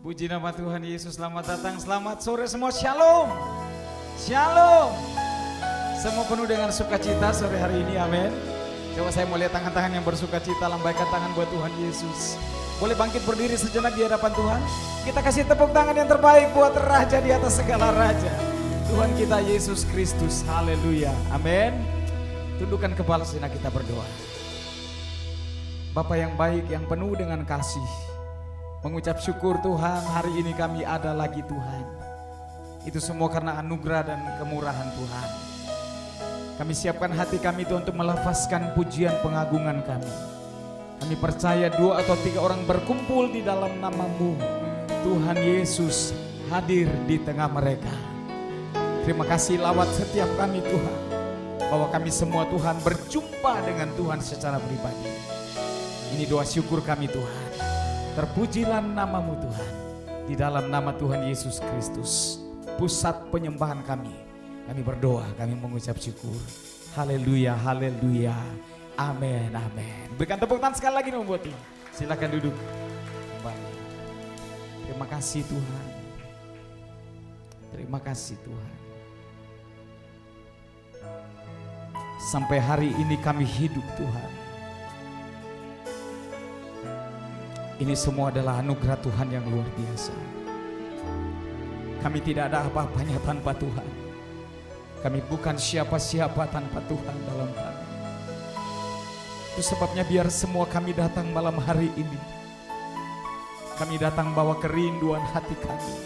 Puji nama Tuhan Yesus, selamat datang, selamat sore semua, shalom. Shalom. Semua penuh dengan sukacita sore hari ini, amin. Coba saya mau lihat tangan-tangan yang bersukacita, lambaikan tangan buat Tuhan Yesus. Boleh bangkit berdiri sejenak di hadapan Tuhan. Kita kasih tepuk tangan yang terbaik buat Raja di atas segala Raja, Tuhan kita Yesus Kristus, haleluya, amin. Tundukkan kepala sejenak, kita berdoa. Bapa yang baik, yang penuh dengan kasih, mengucap syukur Tuhan, hari ini kami ada lagi Tuhan. Itu semua karena anugerah dan kemurahan Tuhan. Kami siapkan hati kami Tuhan untuk melafazkan pujian pengagungan kami. Kami percaya 2 atau 3 orang berkumpul di dalam nama-Mu, Tuhan Yesus hadir di tengah mereka. Terima kasih lawat setiap kami Tuhan, bahwa kami semua Tuhan berjumpa dengan Tuhan secara pribadi. Ini doa syukur kami Tuhan. Terpujilah nama-Mu Tuhan. Di dalam nama Tuhan Yesus Kristus, pusat penyembahan kami. Kami berdoa, kami mengucap syukur. Haleluya, haleluya. Amin, amin. Berikan tepuk tangan sekali lagi buat Tuhan. Silakan duduk kembali. Terima kasih Tuhan. Terima kasih Tuhan. Sampai hari ini kami hidup Tuhan. Ini semua adalah anugerah Tuhan yang luar biasa. Kami tidak ada apa-apanya tanpa Tuhan. Kami bukan siapa-siapa tanpa Tuhan dalam kami. Itu sebabnya biar semua kami datang malam hari ini. Kami datang bawa kerinduan hati kami.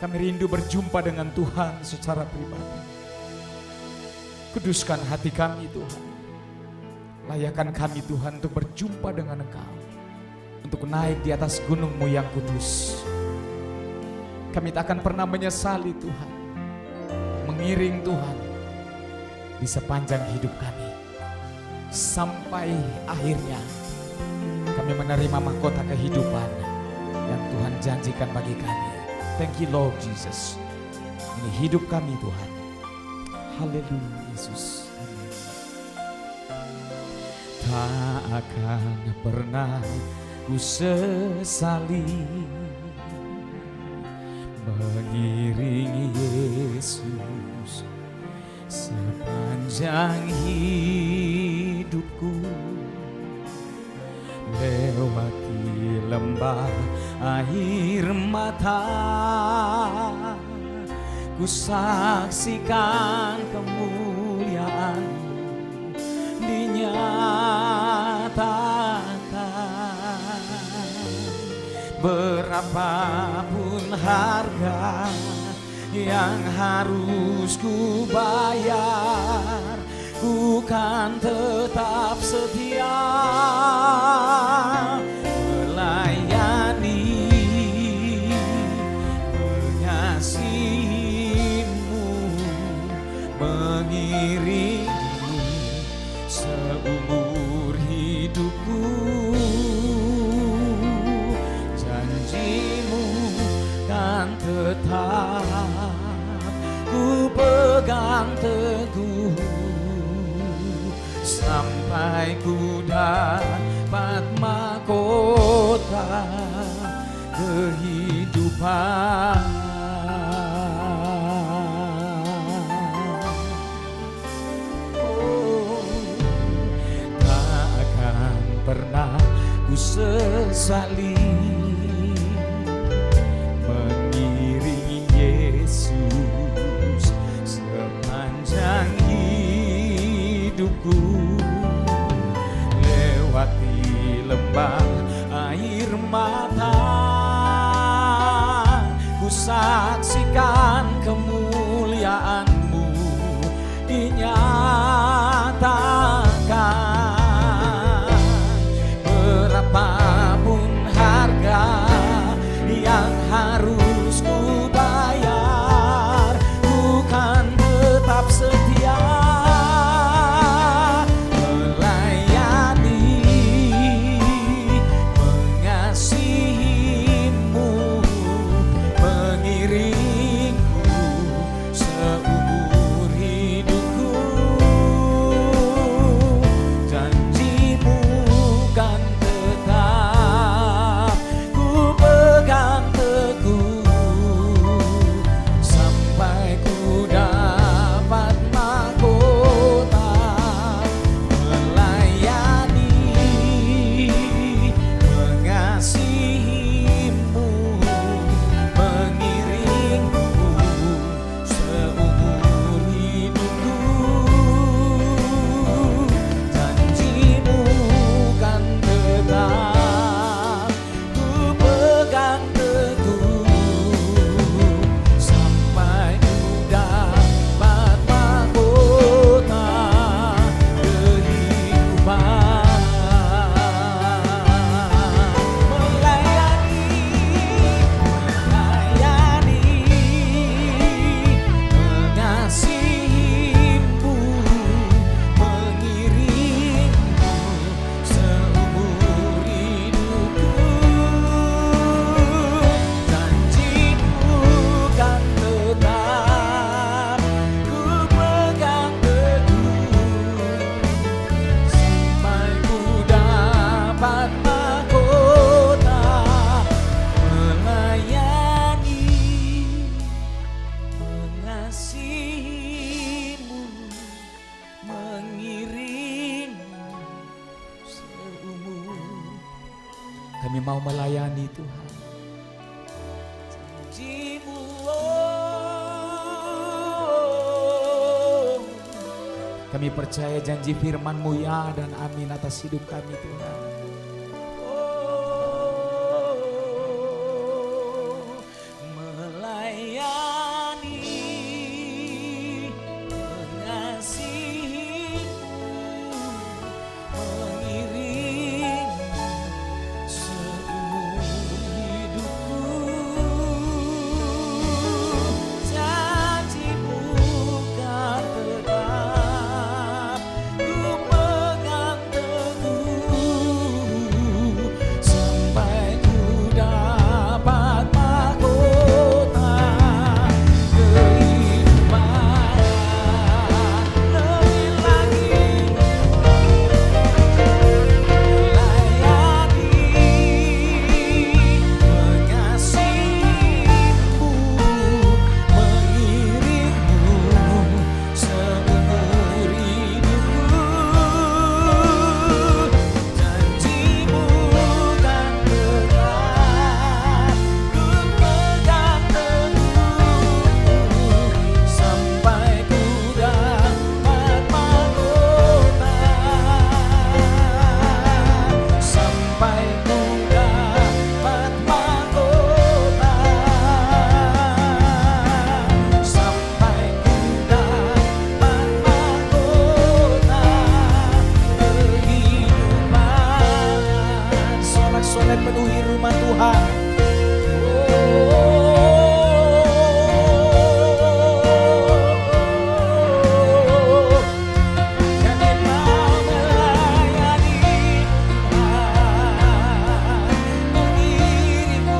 Kami rindu berjumpa dengan Tuhan secara pribadi. Kuduskan hati kami Tuhan. Layakan kami Tuhan untuk berjumpa dengan Engkau. Untuk naik di atas gunung-Mu yang kudus. Kami tak akan pernah menyesali Tuhan. Mengiring Tuhan di sepanjang hidup kami. Sampai akhirnya kami menerima mahkota kehidupan yang Tuhan janjikan bagi kami. Thank you Lord Jesus. Ini hidup kami Tuhan. Haleluya Yesus. Amin. Tak akan pernah ku sesali mengiringi Yesus sepanjang hidupku, lewati lembah air mata, ku saksikan kemuliaan-Mu dinyatakan. Berapapun harga yang harus ku bayar, ku kan tetap setia melayani, mengasihi-Mu, mengiringi-Mu seumur hidupku. Janji-Mu kan tetap ku pegang teguh, sampai ku dapat mahkota kehidupan. Oh, tak akan pernah ku sesali mengiringi Yesus sepanjang hidupku, lewati lembah air mata, ku saksikan kemuliaan-Mu dinyatakan. Berapapun harga yang harus ku bayar, ku kan tetap setia melayani, mengasihi-Mu, mengiring-Mu seumur hidupku. Kami mau melayani Tuhan. Janji-Mu, Kami percaya janji firman-Mu ya dan amin atas hidup kami Tuhan. melayani, mengasihi-Mu, mengiring seumur hidupku. Janji-Mu kan tetap ku pegang teguh sampai ku dapat mahkota kehidupan. Lebih lagi melayani, mengasihi-Mu, mengiring-Mu seumur hidupku. Janji-Mu kan tetap ku pegang teguh sampai ku dapat mahkota, sampai ku dapat mahkota, sampai ku dapat mahkota kehidupan. Sorak-sorai penuhi rumah Tuhan. Kami mau melayani Tuhan, mengiring-Mu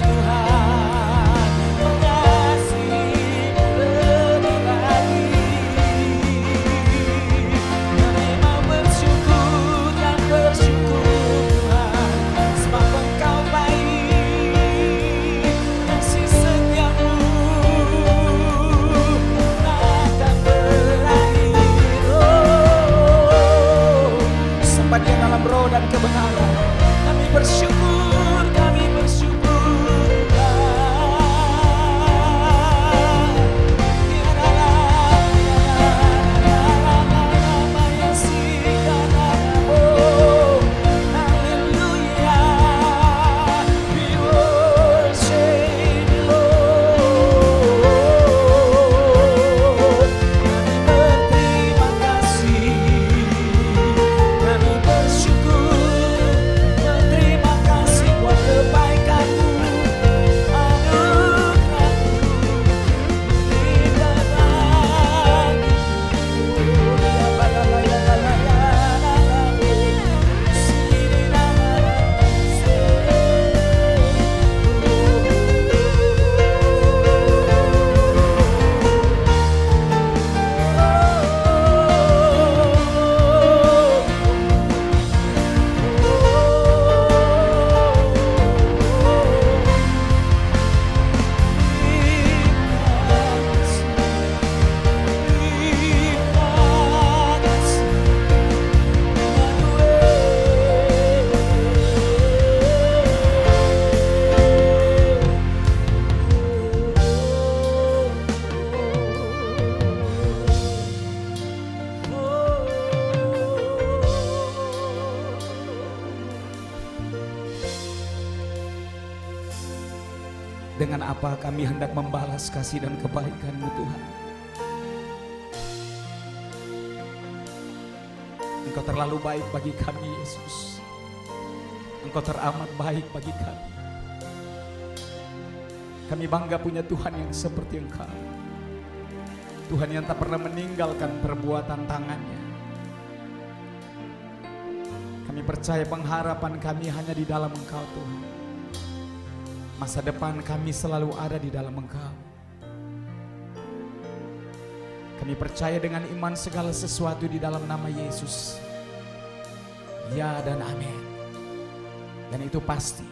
Tuhan, mengasihi-Mu lebih lagi. Kami mau bersyukur dan bersyukur Tuhan, sebab Engkau baik, kasih setia-Mu takkan berakhir. Sembah Dia dalam roh dan kebenaran. Kami bersyukur, kami bersyukur Tuhan. Hallelujah, we worship you, Lord. Kami berterima kasih, kami bersyukur, berterima kasih buat kebaikan-Mu, anugerah-Mu, lipat lagi. Dengan apa kami hendak membalas kasih dan kebaikan-Mu Tuhan. Engkau terlalu baik bagi kami Yesus. Engkau teramat baik bagi kami. Kami bangga punya Tuhan yang seperti Engkau. Tuhan yang tak pernah meninggalkan perbuatan tangannya. Kami percaya pengharapan kami hanya di dalam Engkau Tuhan. Masa depan kami selalu ada di dalam Engkau. Kami percaya dengan iman segala sesuatu di dalam nama Yesus. Ya dan amin. Dan itu pasti.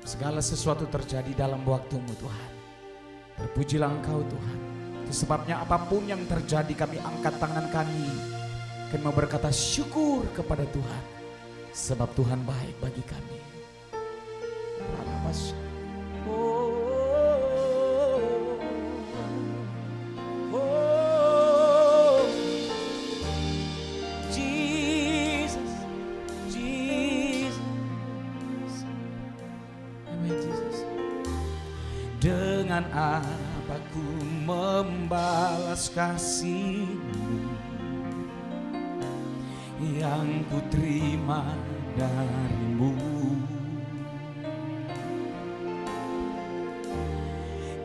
Segala sesuatu terjadi dalam waktu-Mu Tuhan. Terpujilah Engkau Tuhan. Itu sebabnya apapun yang terjadi kami angkat tangan kami. Kami mau berkata syukur kepada Tuhan. Sebab Tuhan baik bagi kami. Jesus, Jesus. Amen, Jesus. Dengan apa ku membalas kasih-Mu yang ku terima dari-Mu?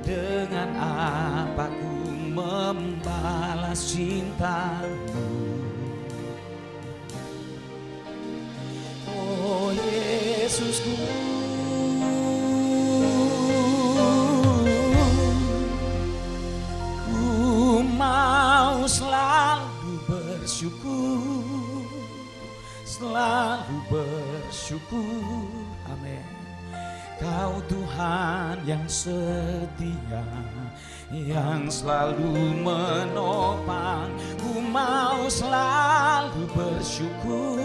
Dengan apa ku membalas cinta-Mu? Oh Yesusku, ku mau selalu bersyukur, selalu bersyukur. Amin. Kau Tuhan yang setia, yang selalu menopang. Ku mau selalu bersyukur,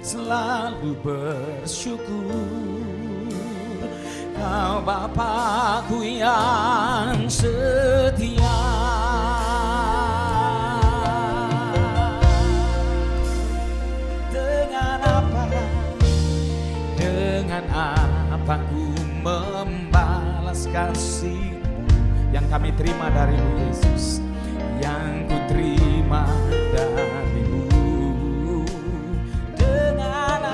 selalu bersyukur. Kau Bapakku yang setia. Dengan apa ku membalas kasih-Mu yang kami terima dari-Mu Yesus, yang ku terima dari-Mu? Dengan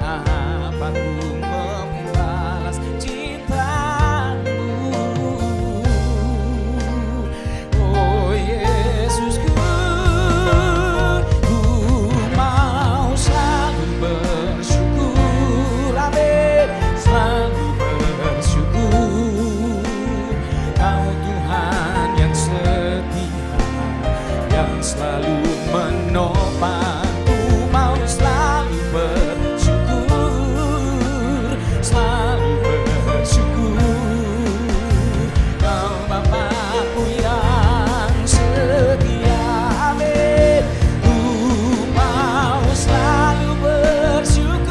apa ku membalas cinta-Mu? Oh Yesusku, bersyukur, amin, selalu bersyukur. Kau Tuhan yang setia, yang selalu menopang. Ku mau selalu bersyukur, selalu bersyukur. Kau Bapakku yang setia, amin. Ku mau selalu bersyukur,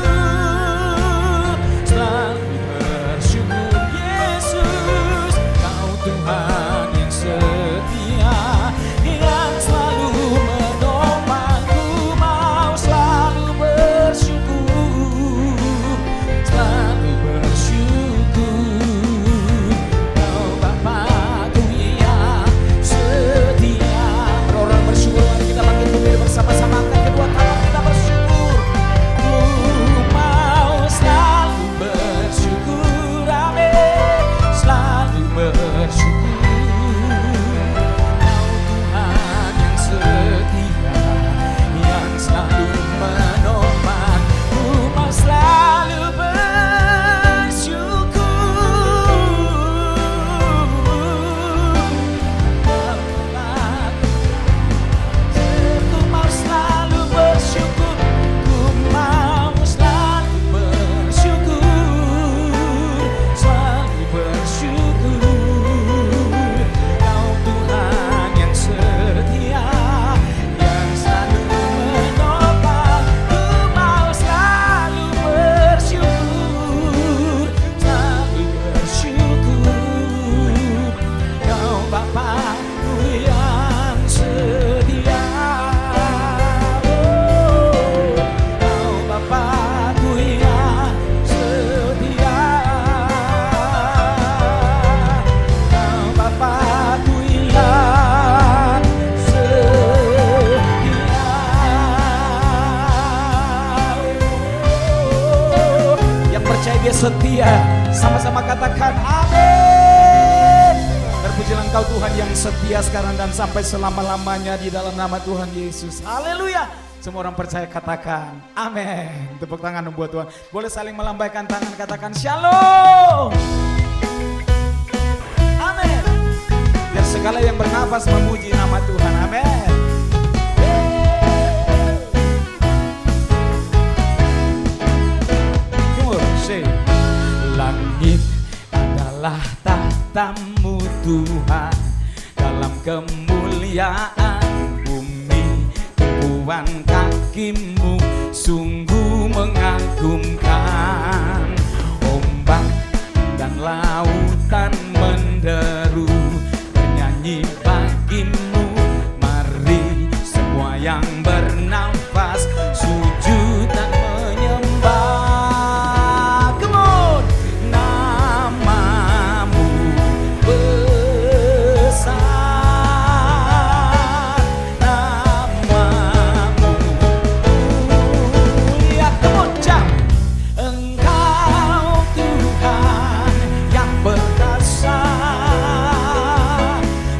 selalu bersyukur. Yesus, Kau Tuhan yang setia, yang selalu menopang. Ku mau selalu bersyukur, selalu bersyukur. Kau Bapakku yang setia. Orang bersyukur, mari kita bangkit berdiri bersama-sama, angkat kedua tangan kita bersyukur. Ku mau selalu bersyukur, amin, selalu bersyukur. Kau Tuhan yang setia, yang selalu menopang. Ku mau selalu bersyukur. Ku mau selalu bersyukur, ku mau selalu bersyukur, selalu bersyukur. Kau Tuhan yang setia, yang selalu menopang. Ku mau selalu bersyukur, selalu bersyukur. Kau Bapakku yang setia. Kau Bapakku yang setia. Kau Bapakku yang setia. Yang percaya Dia setia, sama-sama katakan amin. Terpujilah Engkau Tuhan yang setia sekarang dan sampai selama-lamanya di dalam nama Tuhan Yesus. Haleluya. Semua orang percaya katakan amin. Tepuk tangan buat Tuhan. Boleh saling melambaikan tangan, katakan shalom. Amin. Biar segala yang bernafas memuji nama Tuhan. Amin. Langit adalah tahta-Mu Tuhan, dalam kemuliaan bumi tumpuan kaki-Mu. Sungguh mengagumkan. Ombak dan lautan menderu bernyanyi bagimu. Mari semua yang bernafas sujud dan menyembah. Come on. Namamu besar, namamu mulia. Come on, jam. Engkau Tuhan yang perkasa,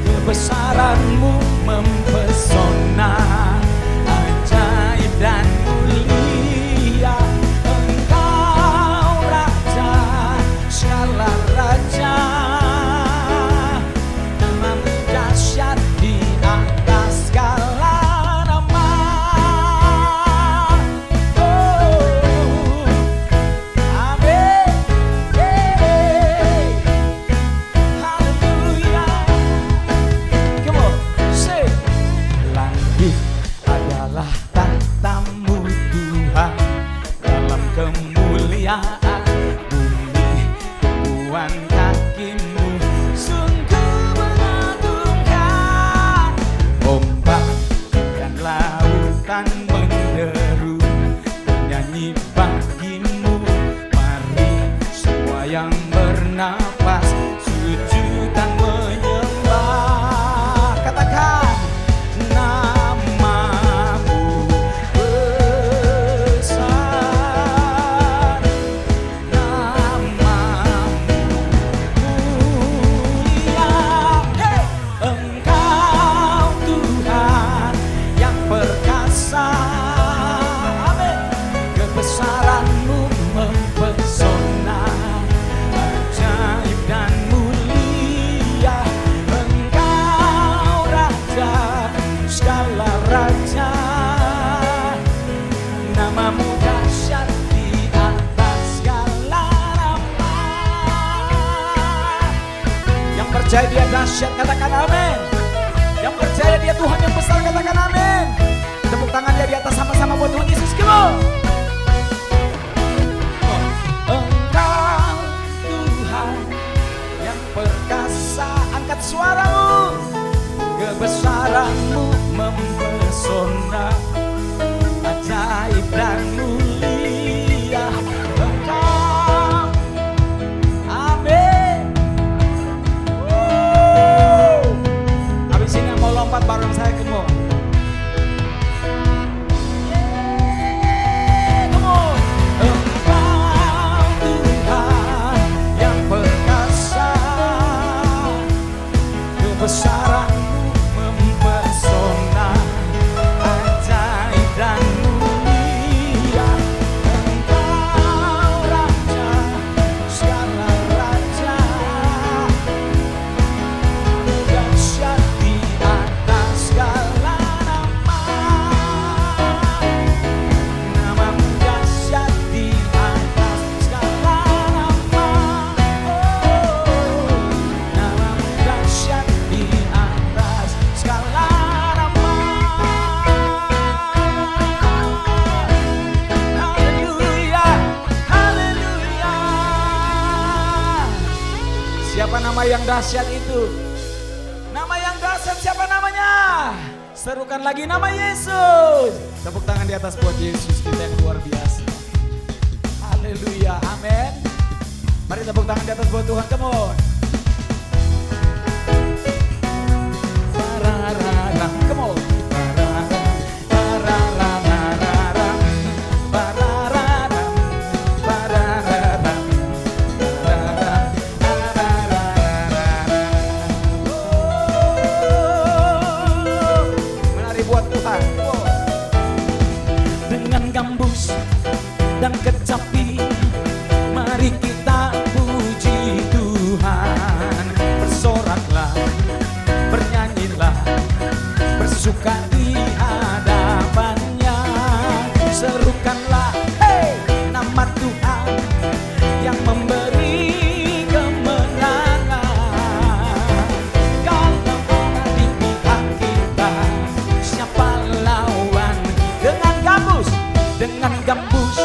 kebesaranmu mempesona, ajaib dan mulia. Engkau Raja segala raja, namamu dahsyat di atas segala nama. Oh, amin. Haleluya. Come on, say. Langit adalah tahtamu Tuhan, dalam kemuliaan bumi tumpuan kakimu sungguh mengagumkan. Ombak dan lautan menderu bernyanyi bagimu. Mari semua yang bernafas sujud dan menyembah. Katakan, namamu besar, namamu mulia. Hey! Engkau Tuhan yang perkasa, amin. Kebesaranmu mempesona, ajaib dan mulia. Engkau Raja segala raja, namamu dahsyat di atas segala nama. Yang percaya dia dahsyat katakan amin. Yang percaya dia Tuhan yang besar katakan amin. Tepuk tangannya di atas sama-sama buat Tuhan Yesus. Come on. Engkau Tuhan yang perkasa, angkat suaramu. Kebesaranmu mempesona, ajaib dan mulia. Engkau, amin. Habis ini yang mau lompat bareng saya, come on. Come on. Engkau Tuhan yang perkasa, kebesaranmu mempesona, ajaib dan mulia. Engkau Raja segala raja, dahsyat di atas segala nama. Namamu dahsyat di atas segala nama. Oh, namamu dahsyat di atas segala nama. Haleluya, haleluya. Siapa nama yang dahsyat itu? Nama yang dahsyat siapa namanya? Serukan lagi nama Yesus. Tepuk tangan di atas buat Yesus kita yang luar biasa. Haleluya, amin. Mari tepuk tangan di atas buat Tuhan, come on. Bararara, come on. Bararara, bararara, bararara, bararara, bararara. Oh, menari buat Tuhan, come on. Dengan gambus dan kecapi, mari kita puji Tuhan. Bersoraklah, bernyanyilah, bersuka di hadapannya. Serukanlah, hey, nama Tuhan yang memberi kemenangan. Kalau ada di pihak kita, siapa lawan? Dengan gambus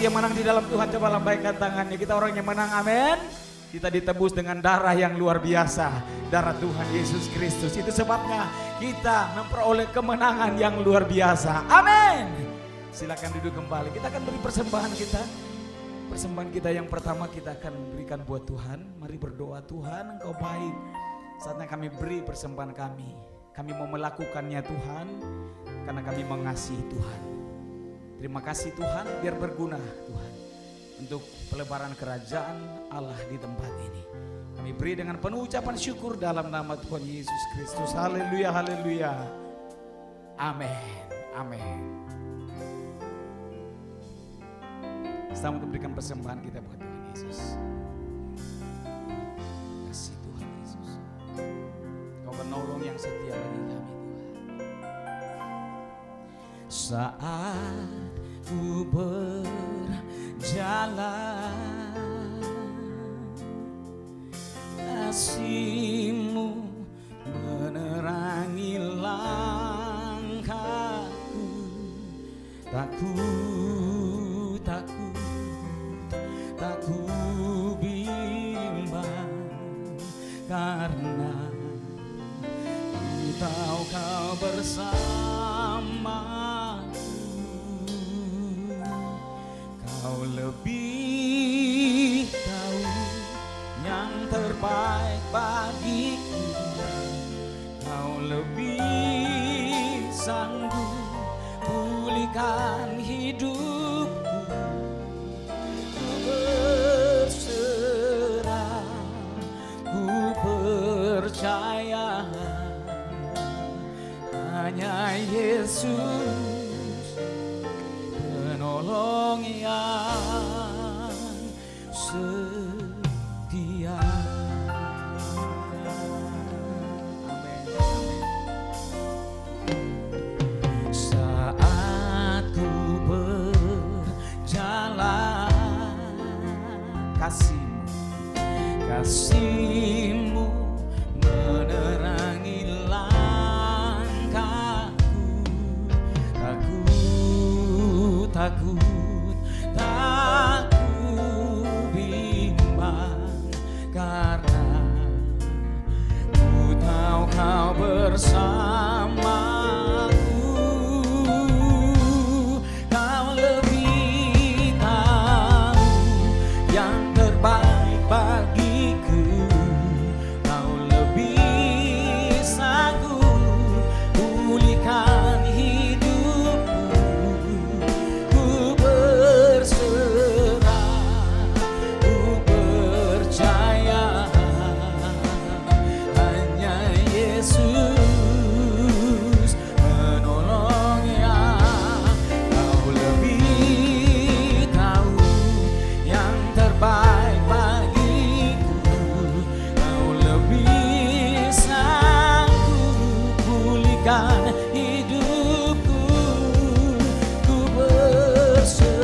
yang menang di dalam Tuhan, coba lambaikan tangannya. Kita orang yang menang, amin. Kita ditebus dengan darah yang luar biasa, darah Tuhan Yesus Kristus. Itu sebabnya kita memperoleh kemenangan yang luar biasa, amin. Silakan duduk kembali, kita akan beri persembahan kita. Persembahan kita yang pertama kita akan berikan buat Tuhan. Mari berdoa, Tuhan Engkau baik. Saatnya kami beri persembahan kami. Kami mau melakukannya Tuhan, karena kami mengasihi Tuhan. Terima kasih Tuhan, biar berguna Tuhan untuk pelebaran kerajaan Allah di tempat ini. Kami beri dengan penuh ucapan syukur dalam nama Tuhan Yesus Kristus. Haleluya, haleluya. Amin, amin. Selamat memberikan persembahan kita buat Tuhan Yesus. Kasih Tuhan Yesus. Kau penolong yang setia bagi kami Tuhan. Saat ku berjalan, kasih-Mu menerangi langkahku. Tak ku bimbang, karena ku tahu Kau bersamaku. Kau lebih tahu yang terbaik bagiku. Kau lebih sanggup pulihkan hidupku. Ku berserah, ku percaya, hanya Yesus penolong yang setia. Amin. Saat ku berjalan, kasih-Mu menerangi langkahku. Tak ku bimbang, karena ku tahu Kau bersamaku. Kau lebih tahu yang terbaik bagiku. Kau lebih sanggup pulihkan hidupku. Ku berserah, ku percaya, hanya Yesus menolong yang. Kau lebih tahu yang terbaik bagiku. Kau lebih sanggup pulihkan hidupku. Ku berserah,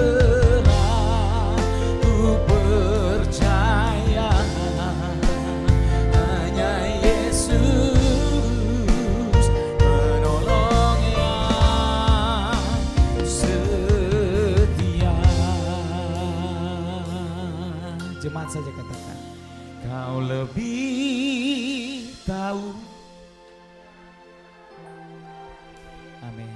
ku percaya, hanya Yesus menolong yang setia. Jemaat saja katakan, Kau lebih tahu. Amin.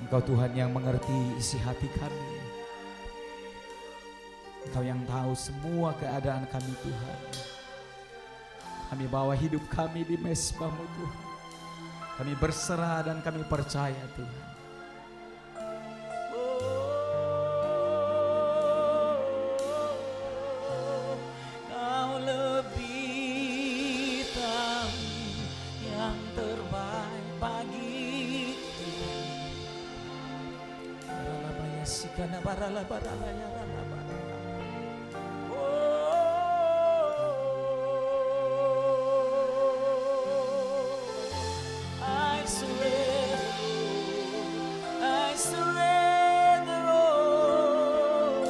Engkau Tuhan yang mengerti isi hati kami. Engkau yang tahu semua keadaan kami Tuhan. Kami bawa hidup kami di mezbah-Mu Tuhan. Kami berserah dan kami percaya Tuhan. Kau lebih tahu yang terbaik bagiku. Baralabaya sikana baralabaya ralabaya. I surrender all,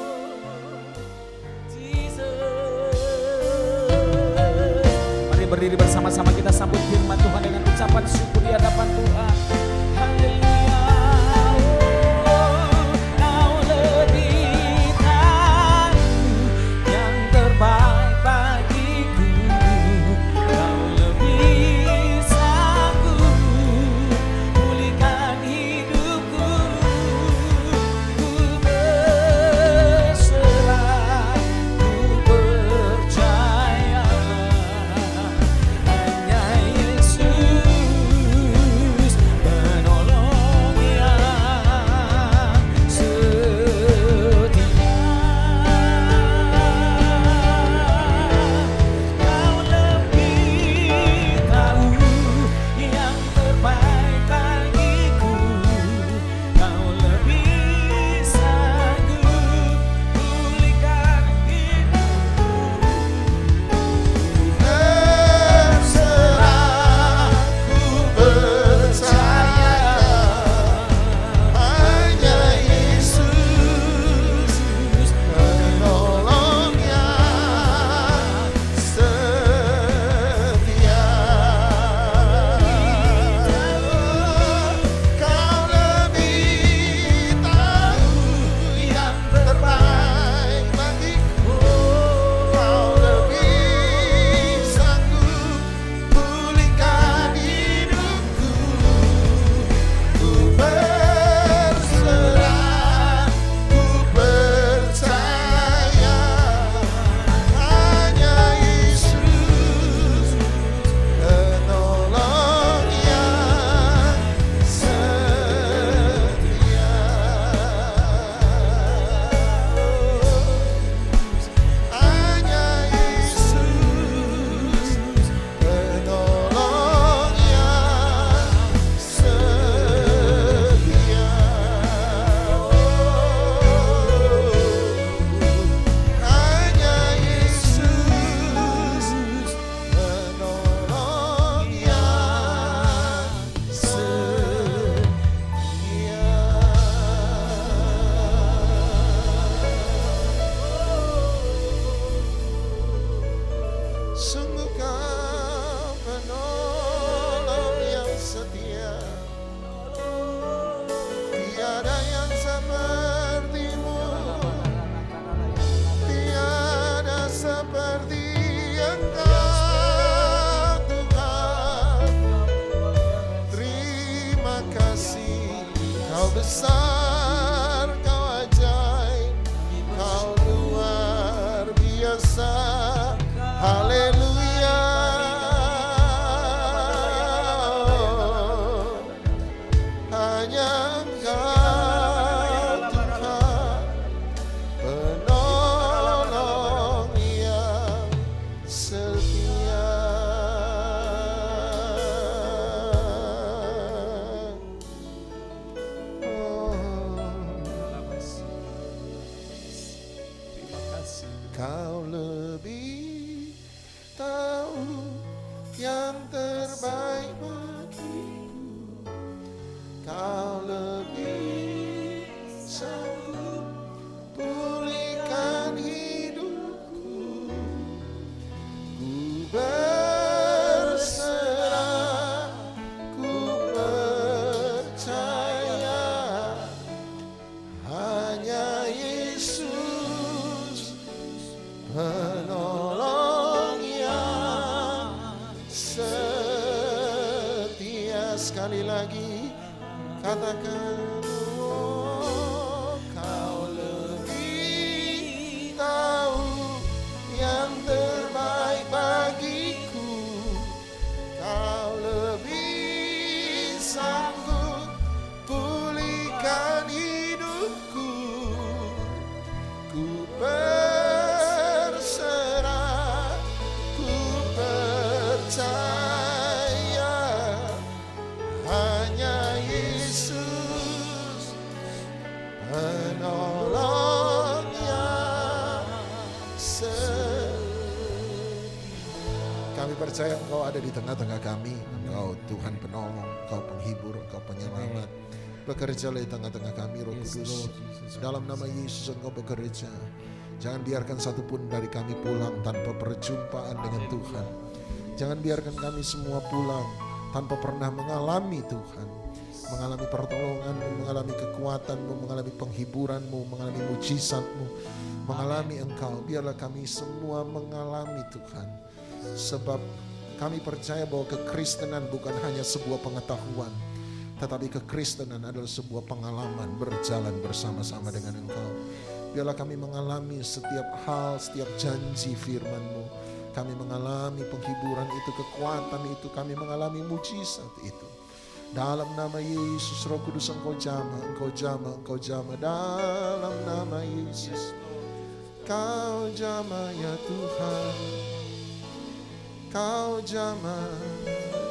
Jesus. Mari berdiri bersama-sama, kita sambut firman Tuhan dengan ucapan syukur di hadapan Tuhan. Haleluya. Kau besar, kau ajaib, kau luar biasa. Haleluya. Hanya Engkau Tuhan, penolong yang setia. Terima kasih. Kau lebih tahu yang terbaik bagiku. Kau lebih sanggup pulihkan hidupku. Ku berserah, ku percaya, hanya Yesus penolong yang setia. Sekali lagi katakan, oh, kau lebih tahu yang terbaik bagiku. Kau lebih sanggup pulihkan hidupku. Ku berserah, ku percaya, hanya Yesus penolong yang setia. Kami percaya Engkau ada di tengah-tengah kami. Engkau Tuhan penolong, Engkau penghibur, Engkau penyelamat. Bekerjalah di tengah-tengah kami, Roh Kudus. Dalam nama Yesus Engkau bekerja. Jangan biarkan satupun dari kami pulang tanpa perjumpaan dengan Tuhan. Jangan biarkan kami semua pulang tanpa pernah mengalami Tuhan. Mengalami pertolongan-Mu, mengalami kekuatan-Mu, mengalami penghiburan-Mu, mengalami mujizat-Mu, mengalami Engkau. Biarlah kami semua mengalami Tuhan. Sebab kami percaya bahwa kekristenan bukan hanya sebuah pengetahuan, tetapi kekristenan adalah sebuah pengalaman berjalan bersama-sama dengan Engkau. Biarlah kami mengalami setiap hal, setiap janji firman-Mu. Kami mengalami penghiburan itu, kekuatan itu, kami mengalami mujizat itu. Dalam nama Yesus, Roh Kudus Engkau jamah, Engkau jamah, Engkau jamah. Dalam nama Yesus, Kau jamah ya Tuhan. Kau jamah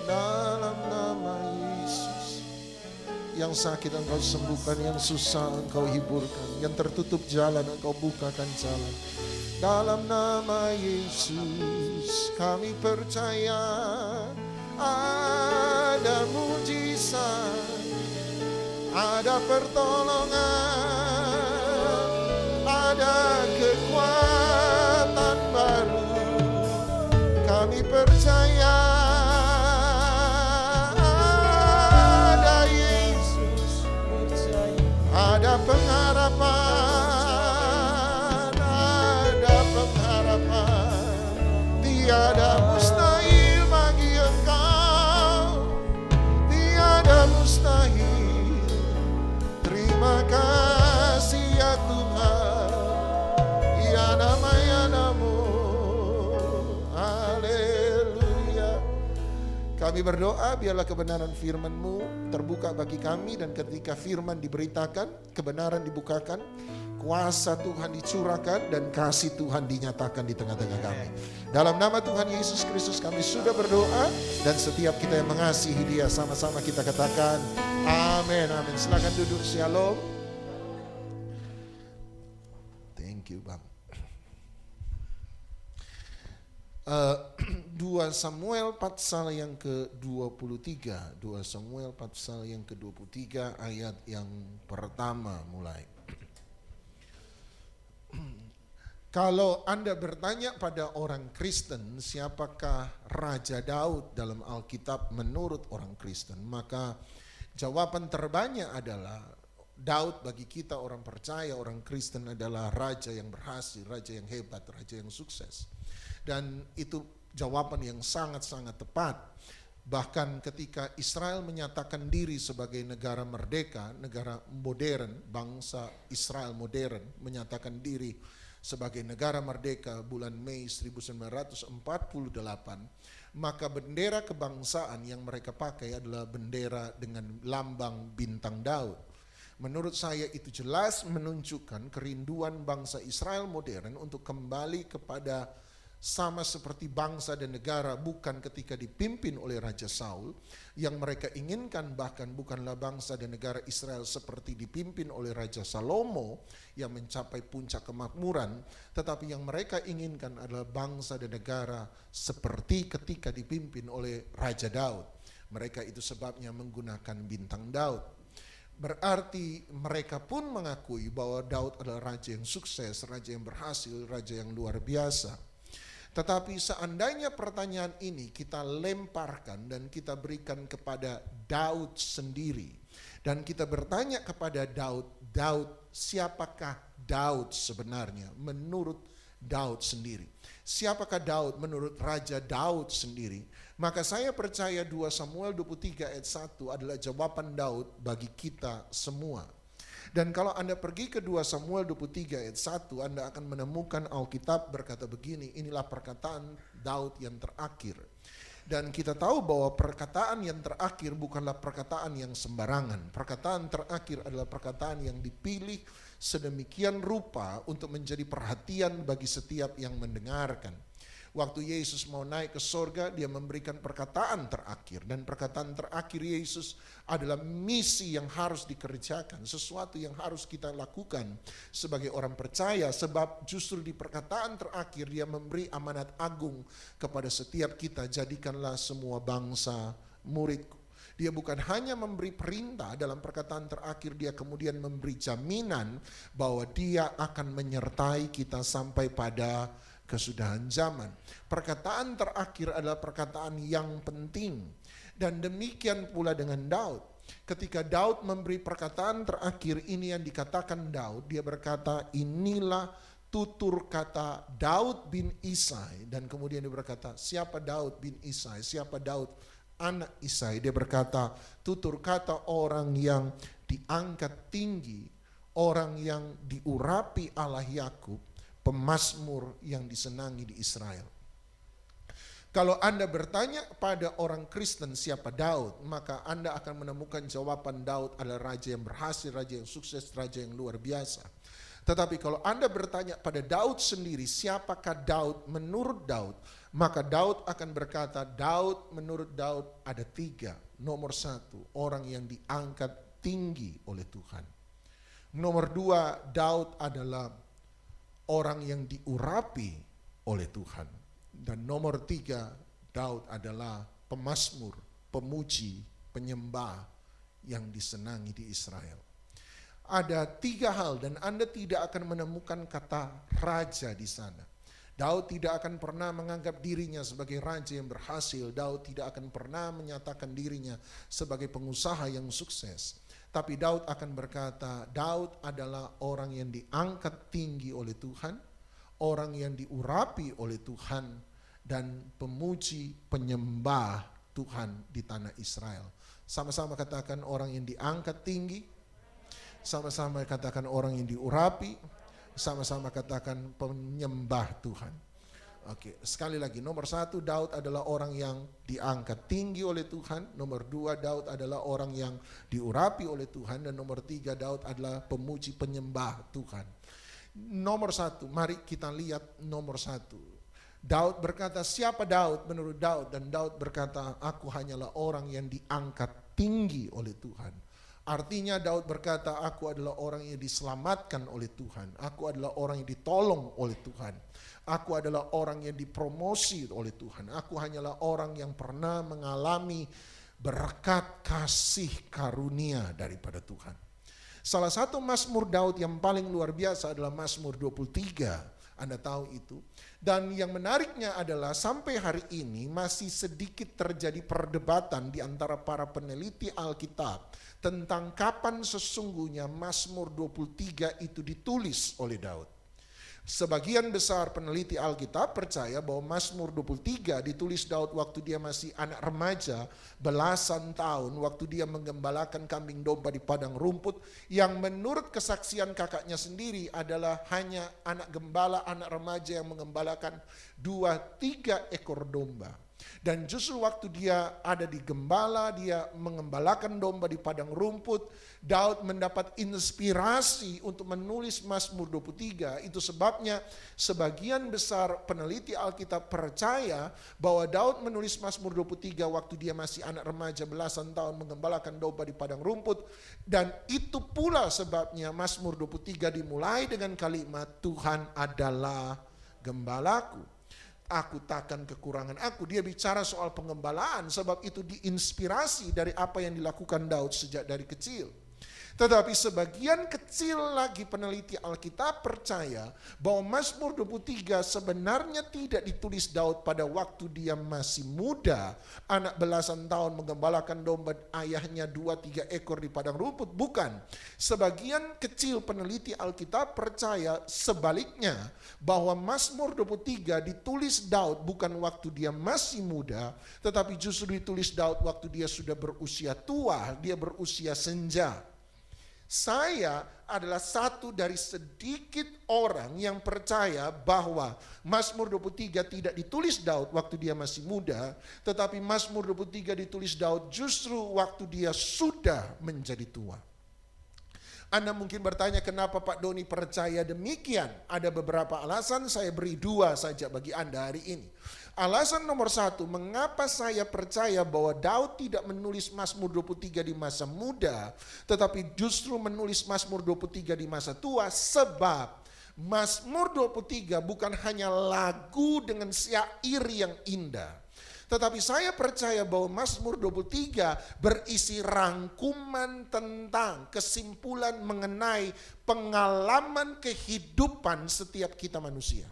dalam nama Yesus. Yang sakit Engkau sembuhkan, yang susah Engkau hiburkan, yang tertutup jalan Engkau bukakan jalan. Dalam nama Yesus kami percaya ada mujizat, ada pertolongan, ada kekuatan baru. Kami percaya ada Yesus, ada pengharapan, ada pengharapan. Tiada mustahil bagi Engkau, tiada mustahil. Terima kasih ya Tuhan, ya namamu. Haleluya. Kami berdoa biarlah kebenaran firman-Mu terbuka bagi kami, dan ketika firman diberitakan, kebenaran dibukakan, kuasa Tuhan dicurahkan, dan kasih Tuhan dinyatakan di tengah-tengah kami. Dalam nama Tuhan Yesus Kristus kami sudah berdoa, dan setiap kita yang mengasihi Dia sama-sama kita katakan amin, amin. Silakan duduk, shalom. Thank you Bang. 2 Samuel pasal yang ke-23, 2 Samuel pasal yang ke-23 ayat yang pertama mulai. Kalau Anda bertanya pada orang Kristen, siapakah Raja Daud dalam Alkitab menurut orang Kristen, maka jawaban terbanyak adalah Daud bagi kita orang percaya, orang Kristen adalah raja yang berhasil, raja yang hebat, raja yang sukses. Dan itu jawaban yang sangat-sangat tepat. Bahkan ketika Israel menyatakan diri sebagai negara merdeka, negara modern, bangsa Israel modern menyatakan diri sebagai negara merdeka bulan Mei 1948, maka bendera kebangsaan yang mereka pakai adalah bendera dengan lambang bintang Daud. Menurut saya itu jelas menunjukkan kerinduan bangsa Israel modern untuk kembali kepada sama seperti bangsa dan negara bukan ketika dipimpin oleh Raja Saul. Yang mereka inginkan bahkan bukanlah bangsa dan negara Israel seperti dipimpin oleh Raja Salomo yang mencapai puncak kemakmuran, tetapi yang mereka inginkan adalah bangsa dan negara seperti ketika dipimpin oleh Raja Daud. Mereka itu sebabnya menggunakan bintang Daud. Berarti mereka pun mengakui bahwa Daud adalah raja yang sukses, raja yang berhasil, raja yang luar biasa. Tetapi seandainya pertanyaan ini kita lemparkan dan kita berikan kepada Daud sendiri, dan kita bertanya kepada Daud, siapakah Daud sebenarnya menurut Daud sendiri? Siapakah Daud menurut Raja Daud sendiri? Maka saya percaya 2 Samuel 23 ayat 1 adalah jawaban Daud bagi kita semua. Dan kalau Anda pergi ke 2 Samuel 23 ayat 1, Anda akan menemukan Alkitab berkata begini, inilah perkataan Daud yang terakhir. Dan kita tahu bahwa perkataan yang terakhir bukanlah perkataan yang sembarangan. Perkataan terakhir adalah perkataan yang dipilih sedemikian rupa untuk menjadi perhatian bagi setiap yang mendengarkan. Waktu Yesus mau naik ke sorga, dia memberikan perkataan terakhir. Dan perkataan terakhir Yesus adalah misi yang harus dikerjakan. Sesuatu yang harus kita lakukan sebagai orang percaya. Sebab justru di perkataan terakhir dia memberi amanat agung kepada setiap kita. Jadikanlah semua bangsa muridku. Dia bukan hanya memberi perintah, dalam perkataan terakhir dia kemudian memberi jaminan bahwa dia akan menyertai kita sampai pada kesudahan zaman. Perkataan terakhir adalah perkataan yang penting. Dan demikian pula dengan Daud. Ketika Daud memberi perkataan terakhir ini yang dikatakan Daud, dia berkata inilah tutur kata Daud bin Isai. Dan kemudian dia berkata siapa Daud bin Isai? Siapa Daud anak Isai? Dia berkata tutur kata orang yang diangkat tinggi, orang yang diurapi Allah Yakub, pemazmur yang disenangi di Israel. Kalau Anda bertanya pada orang Kristen siapa Daud, maka Anda akan menemukan jawaban Daud adalah raja yang berhasil, raja yang sukses, raja yang luar biasa. Tetapi kalau Anda bertanya pada Daud sendiri siapakah Daud menurut Daud, maka Daud akan berkata Daud menurut Daud ada 3. Nomor 1, orang yang diangkat tinggi oleh Tuhan. Nomor 2, Daud adalah orang yang diurapi oleh Tuhan. Dan nomor 3, Daud adalah pemazmur, pemuji, penyembah yang disenangi di Israel. Ada 3 hal dan Anda tidak akan menemukan kata raja di sana. Daud tidak akan pernah menganggap dirinya sebagai raja yang berhasil. Daud tidak akan pernah menyatakan dirinya sebagai pengusaha yang sukses. Tapi Daud akan berkata, Daud adalah orang yang diangkat tinggi oleh Tuhan, orang yang diurapi oleh Tuhan, dan pemuji penyembah Tuhan di tanah Israel. Sama-sama katakan orang yang diangkat tinggi, sama-sama katakan orang yang diurapi, sama-sama katakan penyembah Tuhan. Oke, sekali lagi, nomor 1 Daud adalah orang yang diangkat tinggi oleh Tuhan. Nomor 2 Daud adalah orang yang diurapi oleh Tuhan. Dan nomor 3 Daud adalah pemuji penyembah Tuhan. Nomor 1, mari kita lihat nomor 1. Daud berkata siapa Daud menurut Daud, dan Daud berkata aku hanyalah orang yang diangkat tinggi oleh Tuhan. Artinya Daud berkata aku adalah orang yang diselamatkan oleh Tuhan. Aku adalah orang yang ditolong oleh Tuhan. Aku adalah orang yang dipromosi oleh Tuhan. Aku hanyalah orang yang pernah mengalami berkat kasih karunia daripada Tuhan. Salah satu mazmur Daud yang paling luar biasa adalah Mazmur 23. Anda tahu itu. Dan yang menariknya adalah sampai hari ini masih sedikit terjadi perdebatan di antara para peneliti Alkitab tentang kapan sesungguhnya Mazmur 23 itu ditulis oleh Daud. Sebagian besar peneliti Alkitab percaya bahwa Mazmur 23 ditulis Daud waktu dia masih anak remaja, belasan tahun, waktu dia menggembalakan kambing domba di padang rumput, yang menurut kesaksian kakaknya sendiri adalah hanya anak gembala, anak remaja yang mengembalakan 2-3 ekor domba. Dan justru waktu dia ada di gembala, dia mengembalakan domba di padang rumput, Daud mendapat inspirasi untuk menulis Mazmur 23. Itu sebabnya sebagian besar peneliti Alkitab percaya bahwa Daud menulis Mazmur 23 waktu dia masih anak remaja belasan tahun mengembalakan domba di padang rumput. Dan itu pula sebabnya Mazmur 23 dimulai dengan kalimat Tuhan adalah gembalaku. Aku takkan kekurangan aku. Dia bicara soal pengembalaan, sebab itu diinspirasi dari apa yang dilakukan Daud sejak dari kecil. Tetapi sebagian kecil lagi peneliti Alkitab percaya bahwa Mazmur 23 sebenarnya tidak ditulis Daud pada waktu dia masih muda, anak belasan tahun menggembalakan domba ayahnya 2-3 ekor di padang rumput. Bukan. Sebagian kecil peneliti Alkitab percaya sebaliknya, bahwa Mazmur 23 ditulis Daud bukan waktu dia masih muda, tetapi justru ditulis Daud waktu dia sudah berusia tua, dia berusia senja. Saya adalah satu dari sedikit orang yang percaya bahwa Mazmur 23 tidak ditulis Daud waktu dia masih muda, tetapi Mazmur 23 ditulis Daud justru waktu dia sudah menjadi tua. Anda mungkin bertanya, kenapa Pak Doni percaya demikian? Ada beberapa alasan, saya beri 2 saja bagi Anda hari ini. Alasan nomor 1, mengapa saya percaya bahwa Daud tidak menulis Mazmur 23 di masa muda, tetapi justru menulis Mazmur 23 di masa tua, sebab Mazmur 23 bukan hanya lagu dengan syair yang indah, tetapi saya percaya bahwa Mazmur 23 berisi rangkuman tentang kesimpulan mengenai pengalaman kehidupan setiap kita manusia.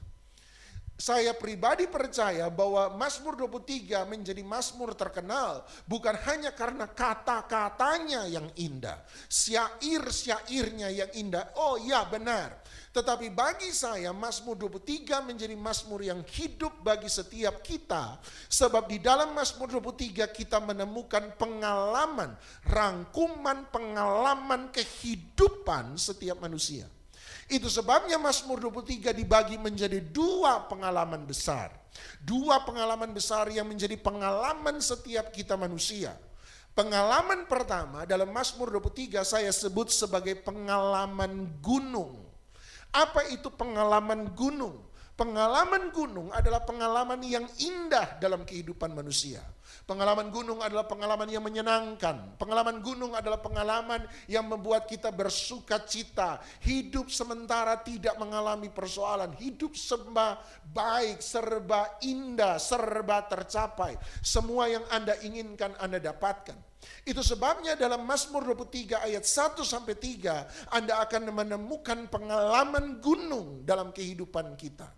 Saya pribadi percaya bahwa Mazmur 23 menjadi Mazmur terkenal bukan hanya karena kata-katanya yang indah, syair-syairnya yang indah. Oh ya, benar. Tetapi bagi saya Mazmur 23 menjadi Mazmur yang hidup bagi setiap kita. Sebab di dalam Mazmur 23 kita menemukan pengalaman, rangkuman pengalaman kehidupan setiap manusia. Itu sebabnya Mazmur 23 dibagi menjadi 2 pengalaman besar. 2 pengalaman besar yang menjadi pengalaman setiap kita manusia. Pengalaman pertama dalam Mazmur 23 saya sebut sebagai pengalaman gunung. Apa itu pengalaman gunung? Pengalaman gunung adalah pengalaman yang indah dalam kehidupan manusia. Pengalaman gunung adalah pengalaman yang menyenangkan. Pengalaman gunung adalah pengalaman yang membuat kita bersuka cita. Hidup sementara tidak mengalami persoalan. Hidup serba baik, serba indah, serba tercapai. Semua yang Anda inginkan Anda dapatkan. Itu sebabnya dalam Mazmur 23 ayat 1-3 Anda akan menemukan pengalaman gunung dalam kehidupan kita.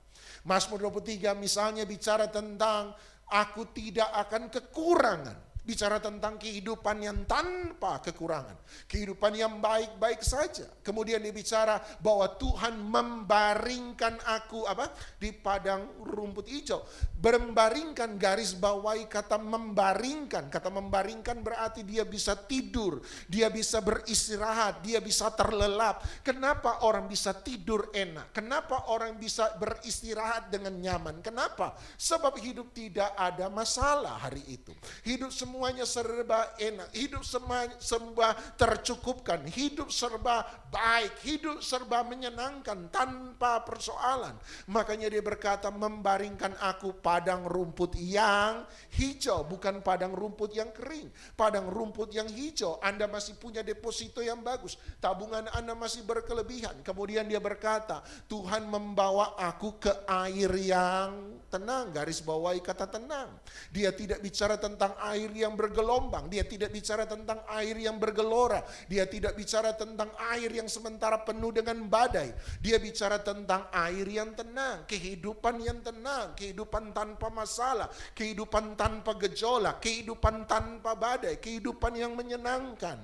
Mazmur 23 misalnya bicara tentang aku tidak akan kekurangan. Bicara tentang kehidupan yang tanpa kekurangan. Kehidupan yang baik-baik saja. Kemudian dia bicara bahwa Tuhan membaringkan aku di padang rumput hijau. Membaringkan, garis bawahi kata membaringkan. Kata membaringkan berarti dia bisa tidur. Dia bisa beristirahat. Dia bisa terlelap. Kenapa orang bisa tidur enak? Kenapa orang bisa beristirahat dengan nyaman? Kenapa? Sebab hidup tidak ada masalah hari itu. Hidup semuanya serba enak, hidup serba tercukupkan, hidup serba baik, hidup serba menyenangkan tanpa persoalan. Makanya dia berkata membaringkan aku padang rumput yang hijau, bukan padang rumput yang kering, padang rumput yang hijau. Anda masih punya deposito yang bagus, tabungan Anda masih berkelebihan. Kemudian dia berkata, Tuhan membawa aku ke air yang tenang, garis bawahi kata tenang. Dia tidak bicara tentang air yang bergelombang, dia tidak bicara tentang air yang bergelora, dia tidak bicara tentang air yang sementara penuh dengan badai. Dia bicara tentang air yang tenang, kehidupan yang tenang, kehidupan tanpa masalah, kehidupan tanpa gejolak, kehidupan tanpa badai, kehidupan yang menyenangkan.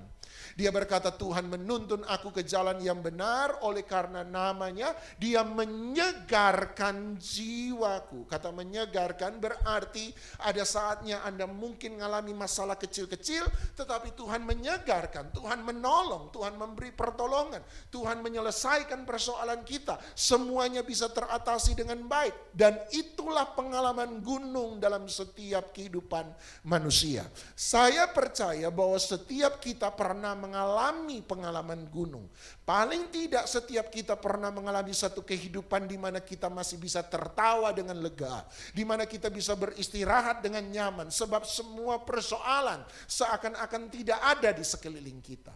Dia berkata, Tuhan menuntun aku ke jalan yang benar, oleh karena namanya dia menyegarkan jiwaku. Kata menyegarkan berarti ada saatnya Anda mungkin mengalami masalah kecil-kecil, tetapi Tuhan menyegarkan, Tuhan menolong, Tuhan memberi pertolongan, Tuhan menyelesaikan persoalan kita. Semuanya bisa teratasi dengan baik. Dan itulah pengalaman gunung dalam setiap kehidupan manusia. Saya percaya bahwa setiap kita pernah mengalami pengalaman gunung. Paling tidak setiap kita pernah mengalami satu kehidupan di mana kita masih bisa tertawa dengan lega, di mana kita bisa beristirahat dengan nyaman, sebab semua persoalan seakan-akan tidak ada di sekeliling kita.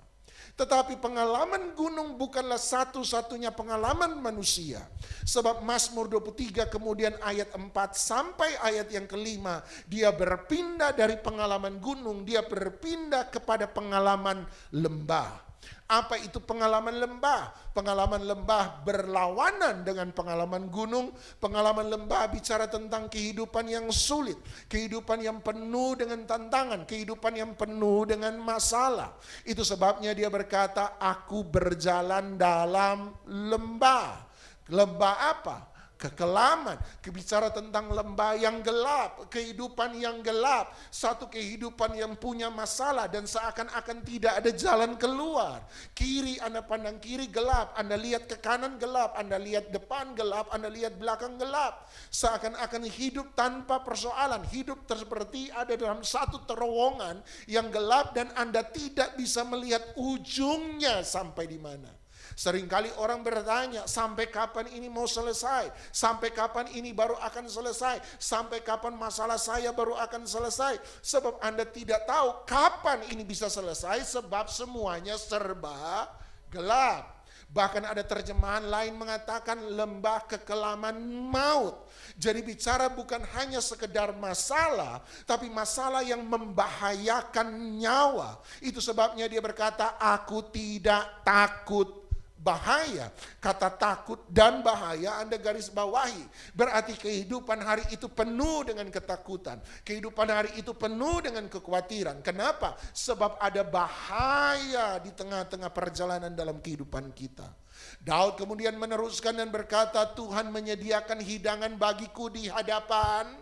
Tetapi pengalaman gunung bukanlah satu-satunya pengalaman manusia. Sebab Mazmur 23 kemudian ayat 4 sampai ayat yang kelima, dia berpindah dari pengalaman gunung, dia berpindah kepada pengalaman lembah. Apa itu pengalaman lembah? Pengalaman lembah berlawanan dengan pengalaman gunung. Pengalaman lembah bicara tentang kehidupan yang sulit, kehidupan yang penuh dengan tantangan, kehidupan yang penuh dengan masalah. Itu sebabnya dia berkata, aku berjalan dalam lembah. Lembah apa? Kekelaman. Bicara tentang lembah yang gelap, kehidupan yang gelap, satu kehidupan yang punya masalah dan seakan-akan tidak ada jalan keluar. Kiri Anda pandang kiri gelap, Anda lihat ke kanan gelap, Anda lihat depan gelap, Anda lihat belakang gelap. Seakan-akan hidup tanpa persoalan, hidup seperti ada dalam satu terowongan yang gelap dan Anda tidak bisa melihat ujungnya sampai di mana. Seringkali orang bertanya, sampai kapan ini mau selesai? Sampai kapan ini baru akan selesai? Sampai kapan masalah saya baru akan selesai? Sebab Anda tidak tahu kapan ini bisa selesai, sebab semuanya serba gelap. Bahkan ada terjemahan lain mengatakan lembah kekelaman maut. Jadi bicara bukan hanya sekedar masalah, tapi masalah yang membahayakan nyawa. Itu sebabnya dia berkata, aku tidak takut bahaya. Kata takut dan bahaya Anda garis bawahi. Berarti kehidupan hari itu penuh dengan ketakutan. Kehidupan hari itu penuh dengan kekhawatiran. Kenapa? Sebab ada bahaya di tengah-tengah perjalanan dalam kehidupan kita. Daud kemudian meneruskan dan berkata, Tuhan menyediakan hidangan bagiku di hadapan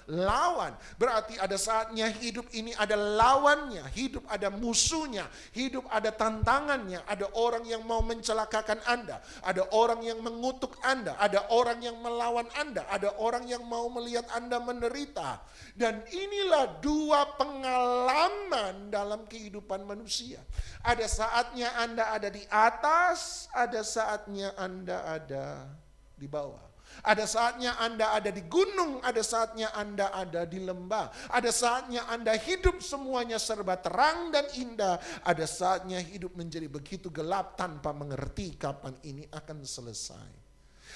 lawan. Berarti ada saatnya hidup ini ada lawannya, hidup ada musuhnya, hidup ada tantangannya. Ada orang yang mau mencelakakan Anda, ada orang yang mengutuk Anda, ada orang yang melawan Anda, ada orang yang mau melihat Anda menderita. Dan inilah dua pengalaman dalam kehidupan manusia. Ada saatnya Anda ada di atas, ada saatnya Anda ada di bawah. Ada saatnya Anda ada di gunung, ada saatnya Anda ada di lembah. Ada saatnya Anda hidup semuanya serba terang dan indah. Ada saatnya hidup menjadi begitu gelap tanpa mengerti kapan ini akan selesai.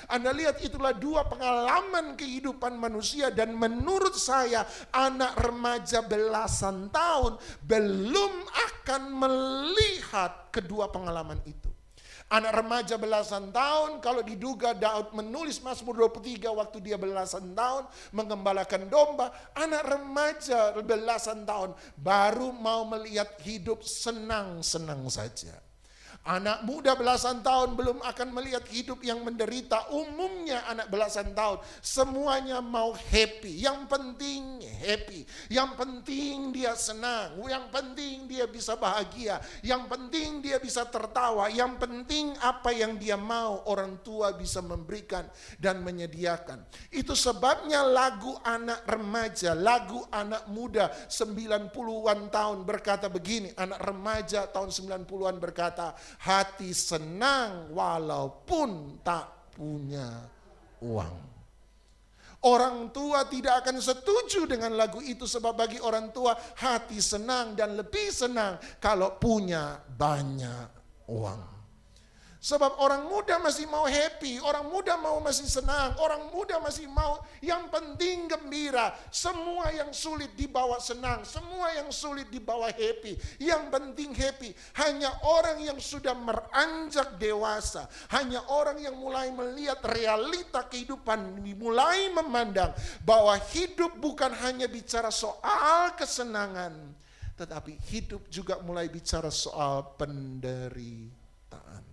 Anda lihat itulah dua pengalaman kehidupan manusia, dan menurut saya anak remaja belasan tahun belum akan melihat kedua pengalaman itu. Anak remaja belasan tahun, kalau diduga Daud menulis Mazmur 23 waktu dia belasan tahun mengembalakan domba. Anak remaja belasan tahun baru mau melihat hidup senang-senang saja. Anak muda belasan tahun belum akan melihat hidup yang menderita. Umumnya anak belasan tahun semuanya mau happy. Yang penting happy. Yang penting dia senang. Yang penting dia bisa bahagia. Yang penting dia bisa tertawa. Yang penting apa yang dia mau orang tua bisa memberikan dan menyediakan. Itu sebabnya lagu anak remaja, lagu anak muda 90-an tahun berkata begini. Anak remaja tahun 90-an berkata, hati senang walaupun tak punya uang. Orang tua tidak akan setuju dengan lagu itu, sebab bagi orang tua hati senang dan lebih senang kalau punya banyak uang. Sebab orang muda masih mau happy, orang muda mau masih senang, orang muda masih mau yang penting gembira. Semua yang sulit dibawa senang, semua yang sulit dibawa happy. Yang penting happy. Hanya orang yang sudah beranjak dewasa, hanya orang yang mulai melihat realita kehidupan, mulai memandang bahwa hidup bukan hanya bicara soal kesenangan, tetapi hidup juga mulai bicara soal penderitaan.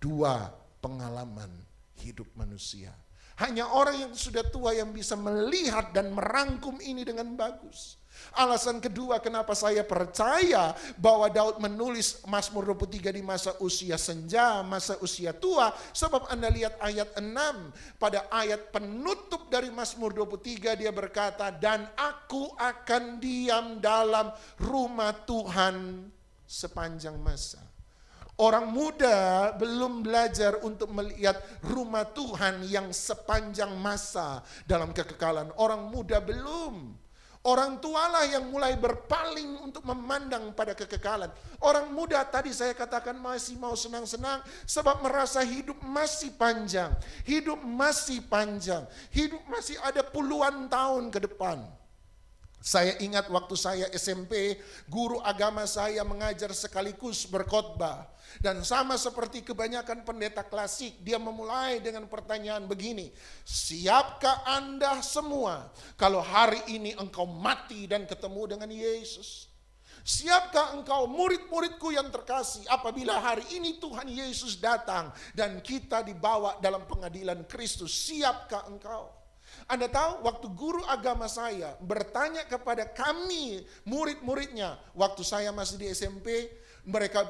Dua pengalaman hidup manusia. Hanya orang yang sudah tua yang bisa melihat dan merangkum ini dengan bagus. Alasan kedua kenapa saya percaya bahwa Daud menulis Mazmur 23 di masa usia senja, masa usia tua. Sebab Anda lihat ayat 6. Pada ayat penutup dari Mazmur 23 dia berkata, dan aku akan diam dalam rumah Tuhan sepanjang masa. Orang muda belum belajar untuk melihat rumah Tuhan yang sepanjang masa dalam kekekalan. Orang muda belum. Orang tualah yang mulai berpaling untuk memandang pada kekekalan. Orang muda tadi saya katakan masih mau senang-senang sebab merasa hidup masih panjang. Hidup masih panjang. Hidup masih ada puluhan tahun ke depan. Saya ingat waktu saya SMP, guru agama saya mengajar sekaligus berkhotbah. Dan sama seperti kebanyakan pendeta klasik, dia memulai dengan pertanyaan begini. Siapkah Anda semua kalau hari ini engkau mati dan ketemu dengan Yesus? Siapkah engkau murid-muridku yang terkasih apabila hari ini Tuhan Yesus datang dan kita dibawa dalam pengadilan Kristus? Siapkah engkau? Anda tahu waktu guru agama saya bertanya kepada kami murid-muridnya waktu saya masih di SMP,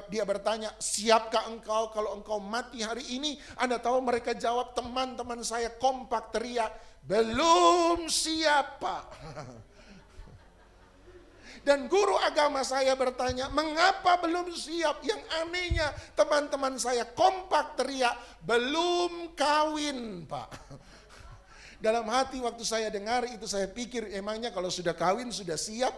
dia bertanya, siapkah engkau kalau engkau mati hari ini? Anda tahu mereka jawab, teman-teman saya kompak teriak, belum siap Pak. Dan guru agama saya bertanya, mengapa belum siap? Yang anehnya teman-teman saya kompak teriak, belum kawin Pak. Dalam hati waktu saya dengar itu saya pikir emangnya kalau sudah kawin sudah siap?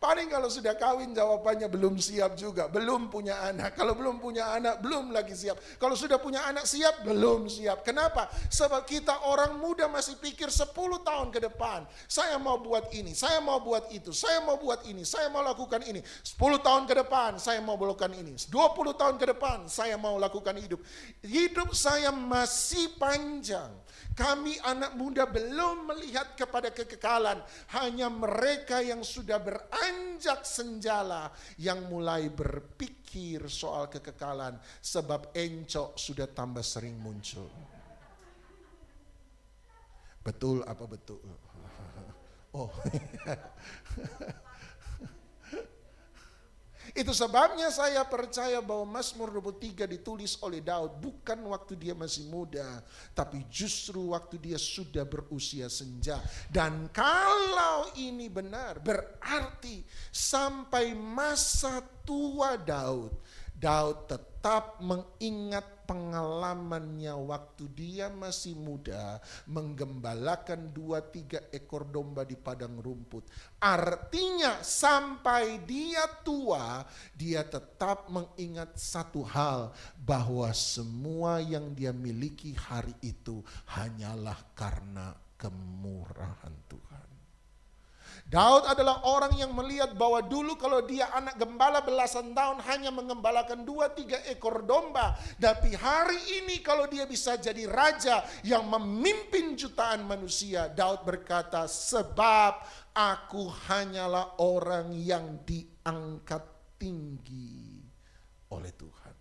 Paling kalau sudah kawin jawabannya belum siap juga, belum punya anak. Kalau belum punya anak belum lagi siap. Kalau sudah punya anak siap, belum siap. Kenapa? Sebab kita orang muda masih pikir 10 tahun ke depan. Saya mau buat ini, saya mau buat itu, saya mau buat ini, saya mau lakukan ini. 10 tahun ke depan saya mau melakukan ini. 20 tahun ke depan saya mau lakukan hidup. Hidup saya masih panjang. Kami anak muda belum melihat kepada kekekalan. Hanya mereka yang sudah beranjak senjala yang mulai berpikir soal kekekalan. Sebab encok sudah tambah sering muncul. Betul apa betul? Oh. Itu sebabnya saya percaya bahwa Mazmur 23 ditulis oleh Daud bukan waktu dia masih muda, tapi justru waktu dia sudah berusia senja. Dan kalau ini benar, berarti sampai masa tua Daud tetap mengingat pengalamannya waktu dia masih muda menggembalakan 2-3 ekor domba di padang rumput. Artinya sampai dia tua, dia tetap mengingat satu hal, bahwa semua yang dia miliki hari itu hanyalah karena kemurahan Tuhan. Daud adalah orang yang melihat bahwa dulu kalau dia anak gembala belasan tahun hanya mengembalakan 2-3 ekor domba. Tapi hari ini kalau dia bisa jadi raja yang memimpin jutaan manusia. Daud berkata, sebab aku hanyalah orang yang diangkat tinggi oleh Tuhan.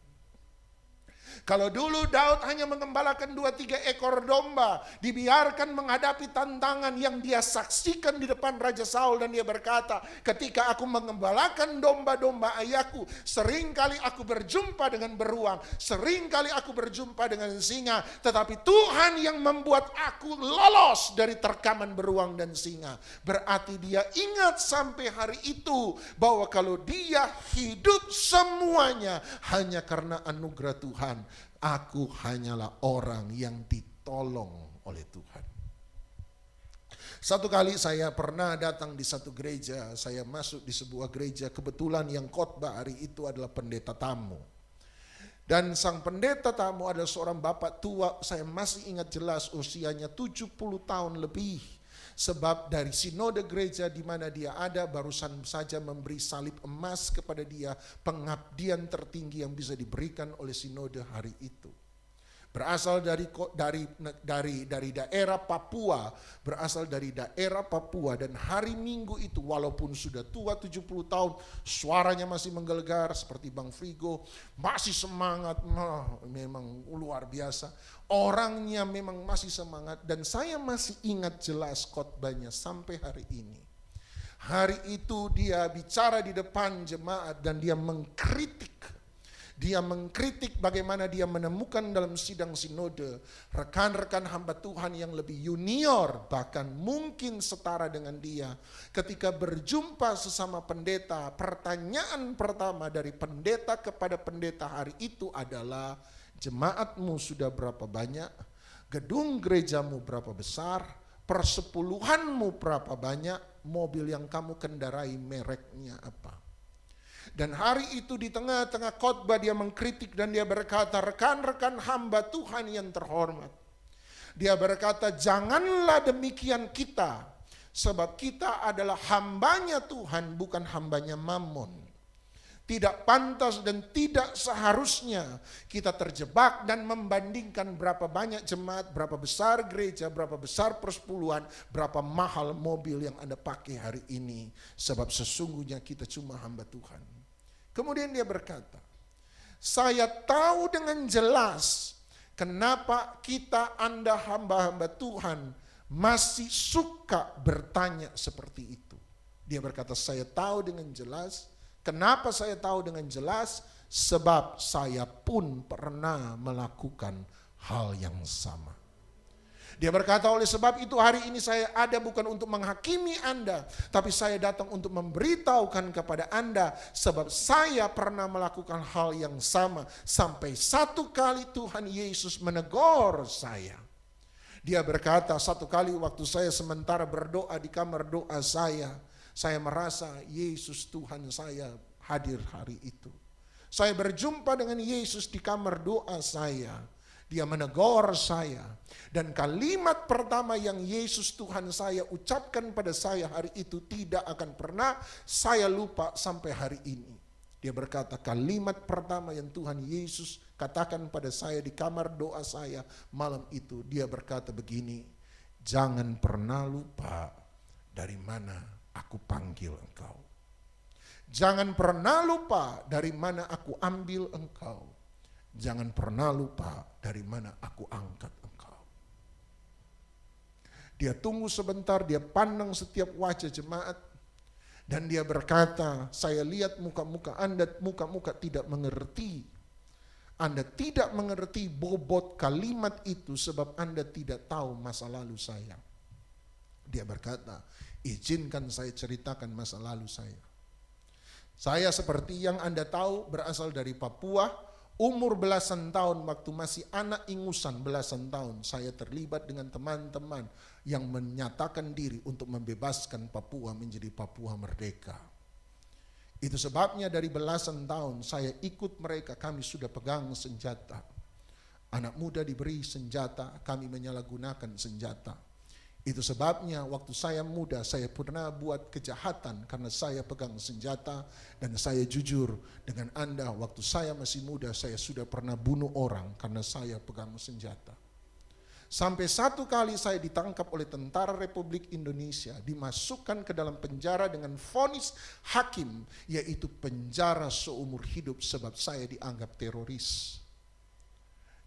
Kalau dulu Daud hanya mengembalakan 2-3 ekor domba, dibiarkan menghadapi tantangan yang dia saksikan di depan Raja Saul, dan dia berkata, ketika aku mengembalakan domba-domba ayahku, seringkali aku berjumpa dengan beruang, seringkali aku berjumpa dengan singa, tetapi Tuhan yang membuat aku lolos dari terkaman beruang dan singa. Berarti dia ingat sampai hari itu bahwa kalau dia hidup semuanya hanya karena anugerah Tuhan. Aku hanyalah orang yang ditolong oleh Tuhan. Satu kali saya pernah datang di satu gereja, saya masuk di sebuah gereja, kebetulan yang khotbah hari itu adalah pendeta tamu. Dan sang pendeta tamu adalah seorang bapak tua, saya masih ingat jelas usianya 70 tahun lebih. Sebab dari sinode gereja di mana dia ada barusan saja memberi salib emas kepada dia, pengabdian tertinggi yang bisa diberikan oleh sinode hari itu. berasal dari daerah Papua, berasal dari daerah Papua, dan hari Minggu itu walaupun sudah tua 70 tahun, suaranya masih menggelegar seperti Bang Frigo, masih semangat, memang luar biasa. Orangnya memang masih semangat, dan saya masih ingat jelas khotbahnya sampai hari ini. Hari itu dia bicara di depan jemaat dan dia mengkritik. Dia mengkritik bagaimana dia menemukan dalam sidang sinode rekan-rekan hamba Tuhan yang lebih junior, bahkan mungkin setara dengan dia. Ketika berjumpa sesama pendeta, pertanyaan pertama dari pendeta kepada pendeta hari itu adalah, jemaatmu sudah berapa banyak? Gedung gerejamu berapa besar? Persepuluhanmu berapa banyak? Mobil yang kamu kendarai mereknya apa? Dan hari itu di tengah-tengah khotbah dia mengkritik dan dia berkata, rekan-rekan hamba Tuhan yang terhormat. Dia berkata, janganlah demikian kita, sebab kita adalah hambanya Tuhan, bukan hambanya Mammon. Tidak pantas dan tidak seharusnya kita terjebak dan membandingkan berapa banyak jemaat, berapa besar gereja, berapa besar persepuluhan, berapa mahal mobil yang Anda pakai hari ini. Sebab sesungguhnya kita cuma hamba Tuhan. Kemudian dia berkata, saya tahu dengan jelas kenapa kita Anda hamba-hamba Tuhan masih suka bertanya seperti itu. Dia berkata, saya tahu dengan jelas. Kenapa saya tahu dengan jelas? Sebab saya pun pernah melakukan hal yang sama. Dia berkata, oleh sebab itu hari ini saya ada bukan untuk menghakimi Anda, tapi saya datang untuk memberitahukan kepada Anda, sebab saya pernah melakukan hal yang sama. Sampai satu kali Tuhan Yesus menegur saya. Dia berkata, satu kali waktu saya sementara berdoa di kamar doa saya merasa Yesus Tuhan saya hadir hari itu. Saya berjumpa dengan Yesus di kamar doa saya. Dia menegur saya. Dan kalimat pertama yang Yesus Tuhan saya ucapkan pada saya hari itu tidak akan pernah saya lupa sampai hari ini. Dia berkata, kalimat pertama yang Tuhan Yesus katakan pada saya di kamar doa saya malam itu. Dia berkata begini, jangan pernah lupa dari mana aku panggil engkau. Jangan pernah lupa dari mana aku ambil engkau. Jangan pernah lupa dari mana aku angkat engkau. Dia tunggu sebentar, dia pandang setiap wajah jemaat. Dan dia berkata, saya lihat muka-muka Anda, muka-muka tidak mengerti. Anda tidak mengerti bobot kalimat itu sebab Anda tidak tahu masa lalu saya. Dia berkata, izinkan saya ceritakan masa lalu saya. Saya seperti yang Anda tahu berasal dari Papua. Umur belasan tahun, waktu masih anak ingusan belasan tahun, saya terlibat dengan teman-teman yang menyatakan diri untuk membebaskan Papua menjadi Papua merdeka. Itu sebabnya dari belasan tahun saya ikut mereka, kami sudah pegang senjata. Anak muda diberi senjata, kami menyalahgunakan senjata. Itu sebabnya waktu saya muda saya pernah buat kejahatan karena saya pegang senjata. Dan saya jujur dengan Anda, waktu saya masih muda saya sudah pernah bunuh orang karena saya pegang senjata. Sampai satu kali saya ditangkap oleh tentara Republik Indonesia, dimasukkan ke dalam penjara dengan vonis hakim, yaitu penjara seumur hidup sebab saya dianggap teroris.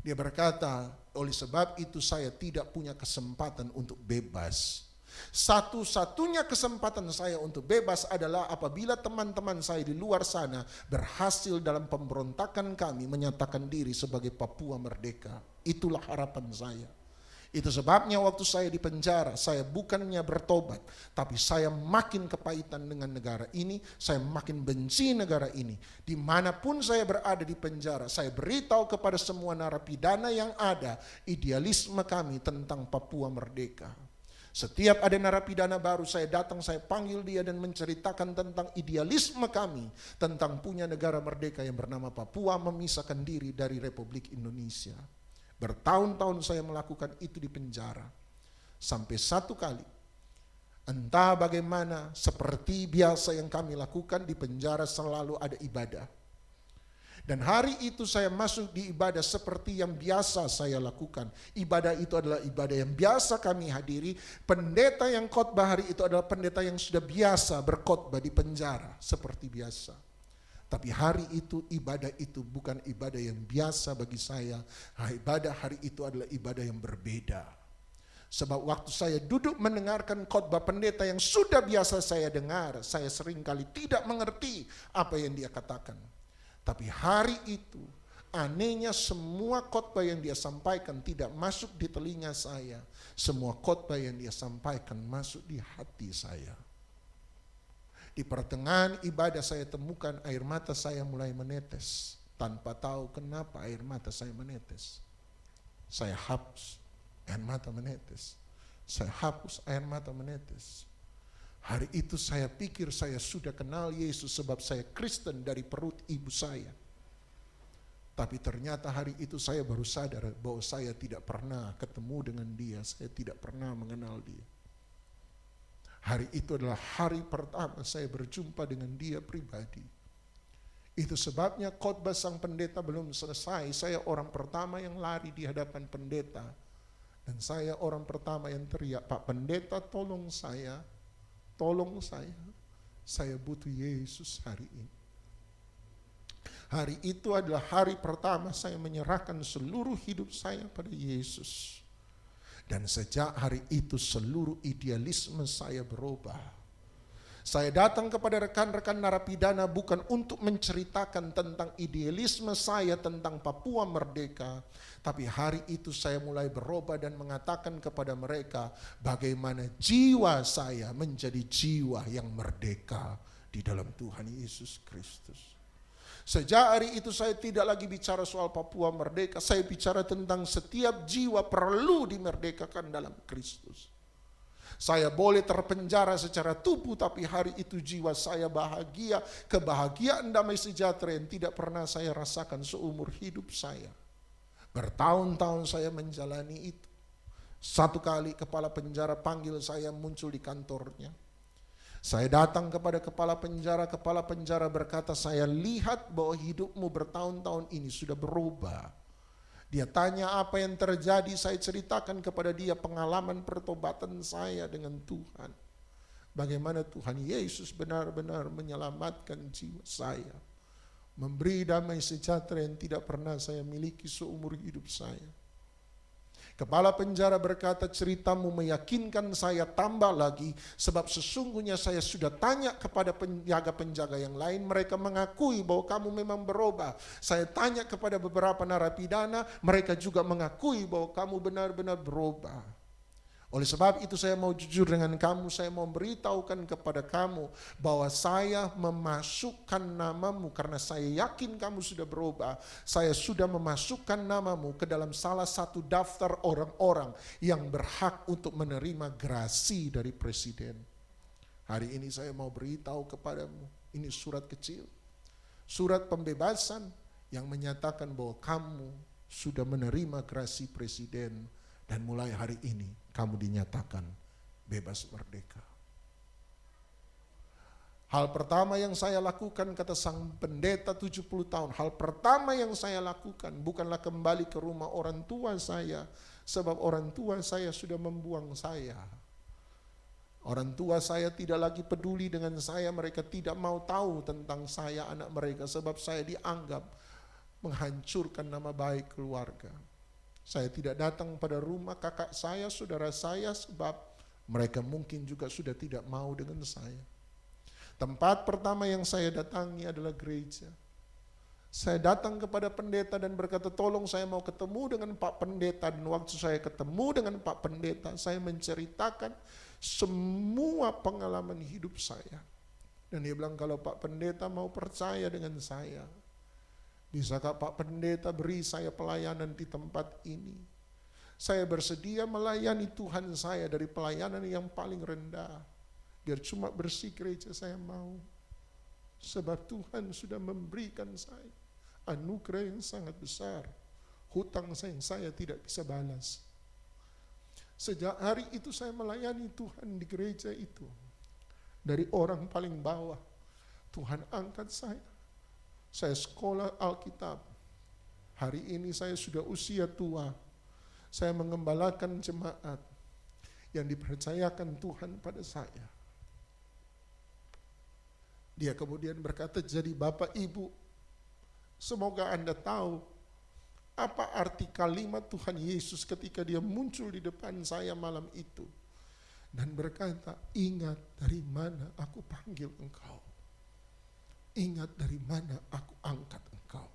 Dia berkata, oleh sebab itu saya tidak punya kesempatan untuk bebas. Satu-satunya kesempatan saya untuk bebas adalah apabila teman-teman saya di luar sana berhasil dalam pemberontakan kami menyatakan diri sebagai Papua merdeka. Itulah harapan saya. Itu sebabnya waktu saya di penjara, saya bukannya bertobat, tapi saya makin kepahitan dengan negara ini, saya makin benci negara ini. Dimanapun saya berada di penjara, saya beritahu kepada semua narapidana yang ada, idealisme kami tentang Papua merdeka. Setiap ada narapidana baru, saya datang, saya panggil dia dan menceritakan tentang idealisme kami, tentang punya negara merdeka yang bernama Papua, memisahkan diri dari Republik Indonesia. Bertahun-tahun saya melakukan itu di penjara. Sampai satu kali, entah bagaimana, seperti biasa yang kami lakukan di penjara selalu ada ibadah. Dan hari itu saya masuk di ibadah seperti yang biasa saya lakukan. Ibadah itu adalah ibadah yang biasa kami hadiri. Pendeta yang khotbah hari itu adalah pendeta yang sudah biasa berkhotbah di penjara seperti biasa. Tapi hari itu ibadah itu bukan ibadah yang biasa bagi saya. Ibadah hari itu adalah ibadah yang berbeda. Sebab waktu saya duduk mendengarkan khotbah pendeta yang sudah biasa saya dengar, saya seringkali tidak mengerti apa yang dia katakan. Tapi hari itu, anehnya semua khotbah yang dia sampaikan tidak masuk di telinga saya. Semua khotbah yang dia sampaikan masuk di hati saya. Di pertengahan ibadah saya temukan air mata saya mulai menetes. Tanpa tahu kenapa air mata saya menetes. Saya hapus, air mata menetes. Saya hapus, air mata menetes. Hari itu saya pikir saya sudah kenal Yesus sebab saya Kristen dari perut ibu saya. Tapi ternyata hari itu saya baru sadar bahwa saya tidak pernah ketemu dengan dia. Saya tidak pernah mengenal dia. Hari itu adalah hari pertama saya berjumpa dengan dia pribadi. Itu sebabnya khotbah sang pendeta belum selesai. Saya orang pertama yang lari di hadapan pendeta. Dan saya orang pertama yang teriak, "Pak Pendeta, tolong saya. Tolong saya butuh Yesus hari ini." Hari itu adalah hari pertama saya menyerahkan seluruh hidup saya pada Yesus. Dan sejak hari itu seluruh idealisme saya berubah. Saya datang kepada rekan-rekan narapidana bukan untuk menceritakan tentang idealisme saya tentang Papua merdeka. Tapi hari itu saya mulai berubah dan mengatakan kepada mereka bagaimana jiwa saya menjadi jiwa yang merdeka di dalam Tuhan Yesus Kristus. Sejak hari itu saya tidak lagi bicara soal Papua merdeka. Saya bicara tentang setiap jiwa perlu dimerdekakan dalam Kristus. Saya boleh terpenjara secara tubuh, tapi hari itu jiwa saya bahagia. Kebahagiaan damai sejahtera yang tidak pernah saya rasakan seumur hidup saya. Bertahun-tahun saya menjalani itu. Satu kali kepala penjara panggil saya muncul di kantornya. Saya datang kepada kepala penjara berkata, "Saya lihat bahwa hidupmu bertahun-tahun ini sudah berubah." Dia tanya apa yang terjadi, saya ceritakan kepada dia pengalaman pertobatan saya dengan Tuhan. Bagaimana Tuhan Yesus benar-benar menyelamatkan jiwa saya. Memberi damai sejahtera yang tidak pernah saya miliki seumur hidup saya. Kepala penjara berkata, "Ceritamu meyakinkan saya tambah lagi, sebab sesungguhnya saya sudah tanya kepada penjaga-penjaga yang lain, mereka mengakui bahwa kamu memang berubah. Saya tanya kepada beberapa narapidana, mereka juga mengakui bahwa kamu benar-benar berubah. Oleh sebab itu saya mau jujur dengan kamu, saya mau beritahukan kepada kamu bahwa saya memasukkan namamu karena saya yakin kamu sudah berubah. Saya sudah memasukkan namamu ke dalam salah satu daftar orang-orang yang berhak untuk menerima grasi dari presiden. Hari ini saya mau beritahu kepadamu, ini surat kecil, surat pembebasan yang menyatakan bahwa kamu sudah menerima grasi presiden dan mulai hari ini kamu dinyatakan bebas merdeka. Hal pertama yang saya lakukan, kata sang pendeta 70 tahun, hal pertama yang saya lakukan bukanlah kembali ke rumah orang tua saya, sebab orang tua saya sudah membuang saya. Orang tua saya tidak lagi peduli dengan saya, mereka tidak mau tahu tentang saya, anak mereka, sebab saya dianggap menghancurkan nama baik keluarga. Saya tidak datang pada rumah kakak saya, saudara saya, sebab mereka mungkin juga sudah tidak mau dengan saya. Tempat pertama yang saya datangi adalah gereja. Saya datang kepada pendeta dan berkata, "Tolong saya mau ketemu dengan Pak Pendeta." Dan waktu saya ketemu dengan Pak Pendeta, saya menceritakan semua pengalaman hidup saya. Dan dia bilang, "Kalau Pak Pendeta mau percaya dengan saya, bisakah Pak Pendeta beri saya pelayanan di tempat ini? Saya bersedia melayani Tuhan saya dari pelayanan yang paling rendah. Biar cuma bersih gereja saya mau. Sebab Tuhan sudah memberikan saya anugerah yang sangat besar. Hutang yang saya tidak bisa balas." Sejak hari itu saya melayani Tuhan di gereja itu. Dari orang paling bawah, Tuhan angkat saya Saya sekolah Alkitab. Hari ini saya sudah usia tua. Saya mengembalakan jemaat yang dipercayakan Tuhan pada saya. Dia kemudian berkata, jadi Bapak Ibu, semoga Anda tahu apa arti kalimat Tuhan Yesus ketika dia muncul di depan saya malam itu. Dan berkata, ingat dari mana aku panggil engkau. Ingat dari mana aku angkat engkau.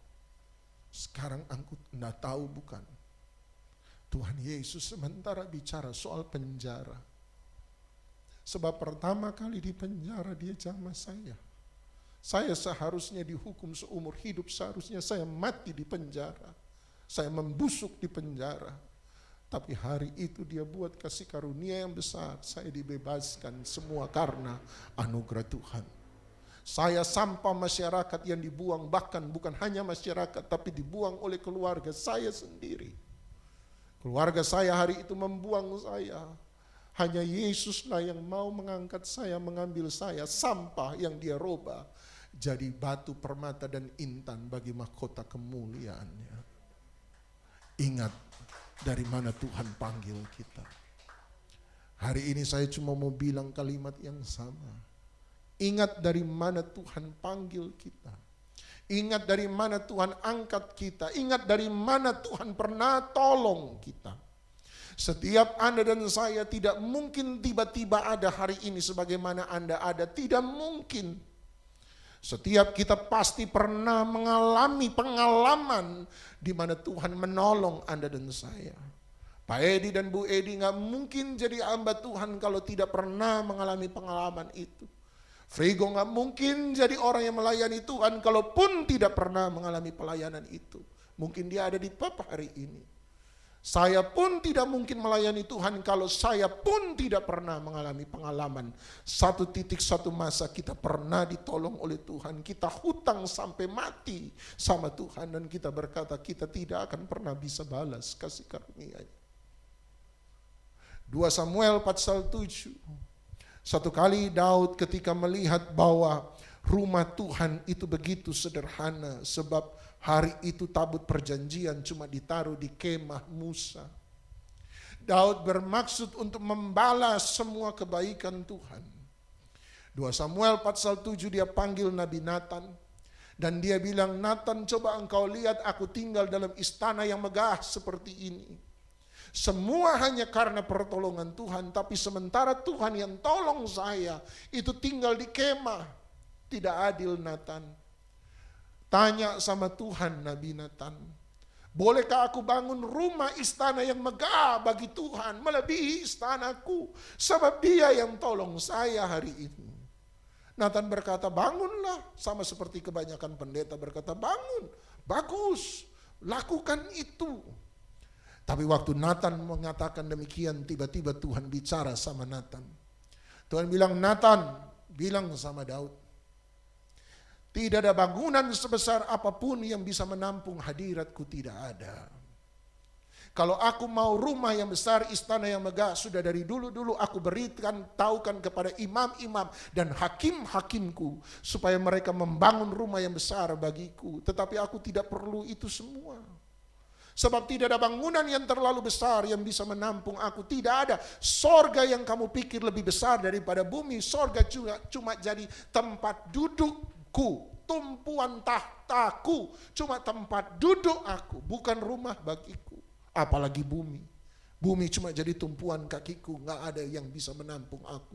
Sekarang aku tidak tahu bukan. Tuhan Yesus sementara bicara soal penjara. Sebab pertama kali di penjara dia jamah saya. Saya seharusnya dihukum seumur hidup, seharusnya saya mati di penjara. Saya membusuk di penjara. Tapi hari itu dia buat kasih karunia yang besar. Saya dibebaskan semua karena anugerah Tuhan. Saya sampah masyarakat yang dibuang, bahkan bukan hanya masyarakat, tapi dibuang oleh keluarga saya sendiri. Keluarga saya hari itu membuang saya. Hanya Yesuslah yang mau mengangkat saya, mengambil saya, sampah yang dia roba jadi batu permata dan intan bagi mahkota kemuliaannya. Ingat dari mana Tuhan panggil kita. Hari ini saya cuma mau bilang kalimat yang sama. Ingat dari mana Tuhan panggil kita. Ingat dari mana Tuhan angkat kita. Ingat dari mana Tuhan pernah tolong kita. Setiap Anda dan saya tidak mungkin tiba-tiba ada hari ini sebagaimana Anda ada. Tidak mungkin. Setiap kita pasti pernah mengalami pengalaman di mana Tuhan menolong Anda dan saya. Pak Edi dan Bu Edi gak mungkin jadi hamba Tuhan kalau tidak pernah mengalami pengalaman itu. Frigo gak mungkin jadi orang yang melayani Tuhan kalaupun tidak pernah mengalami pelayanan itu. Mungkin dia ada di Papa hari ini. Saya pun tidak mungkin melayani Tuhan kalau saya pun tidak pernah mengalami pengalaman. Satu titik satu masa kita pernah ditolong oleh Tuhan. Kita hutang sampai mati sama Tuhan dan kita berkata kita tidak akan pernah bisa balas kasih karunia-Nya. 2 Samuel pasal 7. Satu kali Daud ketika melihat bahwa rumah Tuhan itu begitu sederhana sebab hari itu tabut perjanjian cuma ditaruh di kemah Musa. Daud bermaksud untuk membalas semua kebaikan Tuhan. 2 Samuel pasal 7 dia panggil Nabi Nathan. Dan dia bilang, Nathan coba engkau lihat aku tinggal dalam istana yang megah seperti ini. Semua hanya karena pertolongan Tuhan, tapi sementara Tuhan yang tolong saya itu tinggal di kemah. Tidak adil Nathan. Tanya sama Tuhan Nabi Nathan, bolehkah aku bangun rumah istana yang megah bagi Tuhan melebihi istanaku, sebab dia yang tolong saya hari ini. Nathan berkata, bangunlah. Sama seperti kebanyakan pendeta berkata, bangun, bagus, lakukan itu. Tapi waktu Nathan mengatakan demikian, tiba-tiba Tuhan bicara sama Nathan. Tuhan bilang, Nathan, bilang sama Daud, tidak ada bangunan sebesar apapun yang bisa menampung hadiratku, tidak ada. Kalau aku mau rumah yang besar, istana yang megah, sudah dari dulu-dulu aku berikan, taukan kepada imam-imam dan hakim-hakimku, supaya mereka membangun rumah yang besar bagiku. Tetapi aku tidak perlu itu semua. Sebab tidak ada bangunan yang terlalu besar yang bisa menampung aku. Tidak ada. Sorga yang kamu pikir lebih besar daripada bumi. Sorga cuma jadi tempat dudukku. Tumpuan tahtaku. Cuma tempat duduk aku. Bukan rumah bagiku. Apalagi bumi. Bumi cuma jadi tumpuan kakiku. Gak ada yang bisa menampung aku.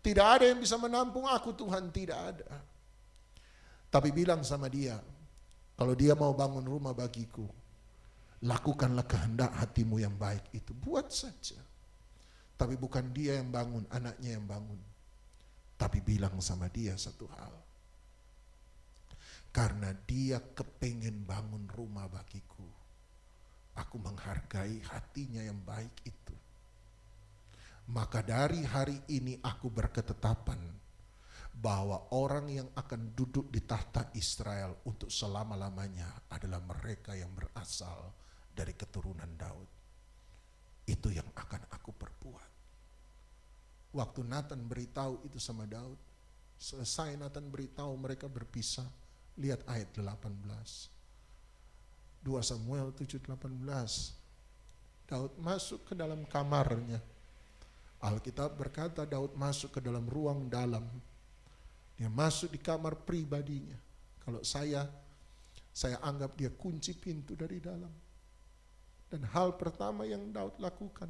Tidak ada yang bisa menampung aku, Tuhan. Tidak ada. Tapi bilang sama dia, kalau dia mau bangun rumah bagiku, lakukanlah kehendak hatimu yang baik itu. Buat saja. Tapi bukan dia yang bangun, anaknya yang bangun. Tapi bilang sama dia satu hal. Karena dia kepengen bangun rumah bagiku, aku menghargai hatinya yang baik itu. Maka dari hari ini aku berketetapan bahwa orang yang akan duduk di tahta Israel untuk selama-lamanya adalah mereka yang berasal dari keturunan Daud. Itu yang akan aku perbuat. Waktu Nathan beritahu itu sama Daud, selesai Nathan beritahu mereka berpisah, Lihat ayat 18. 2 Samuel 7:18. Daud masuk ke dalam kamarnya. Alkitab berkata Daud masuk ke dalam ruang dalam. Dia masuk di kamar pribadinya. Kalau saya anggap dia kunci pintu dari dalam. Dan hal pertama yang Daud lakukan,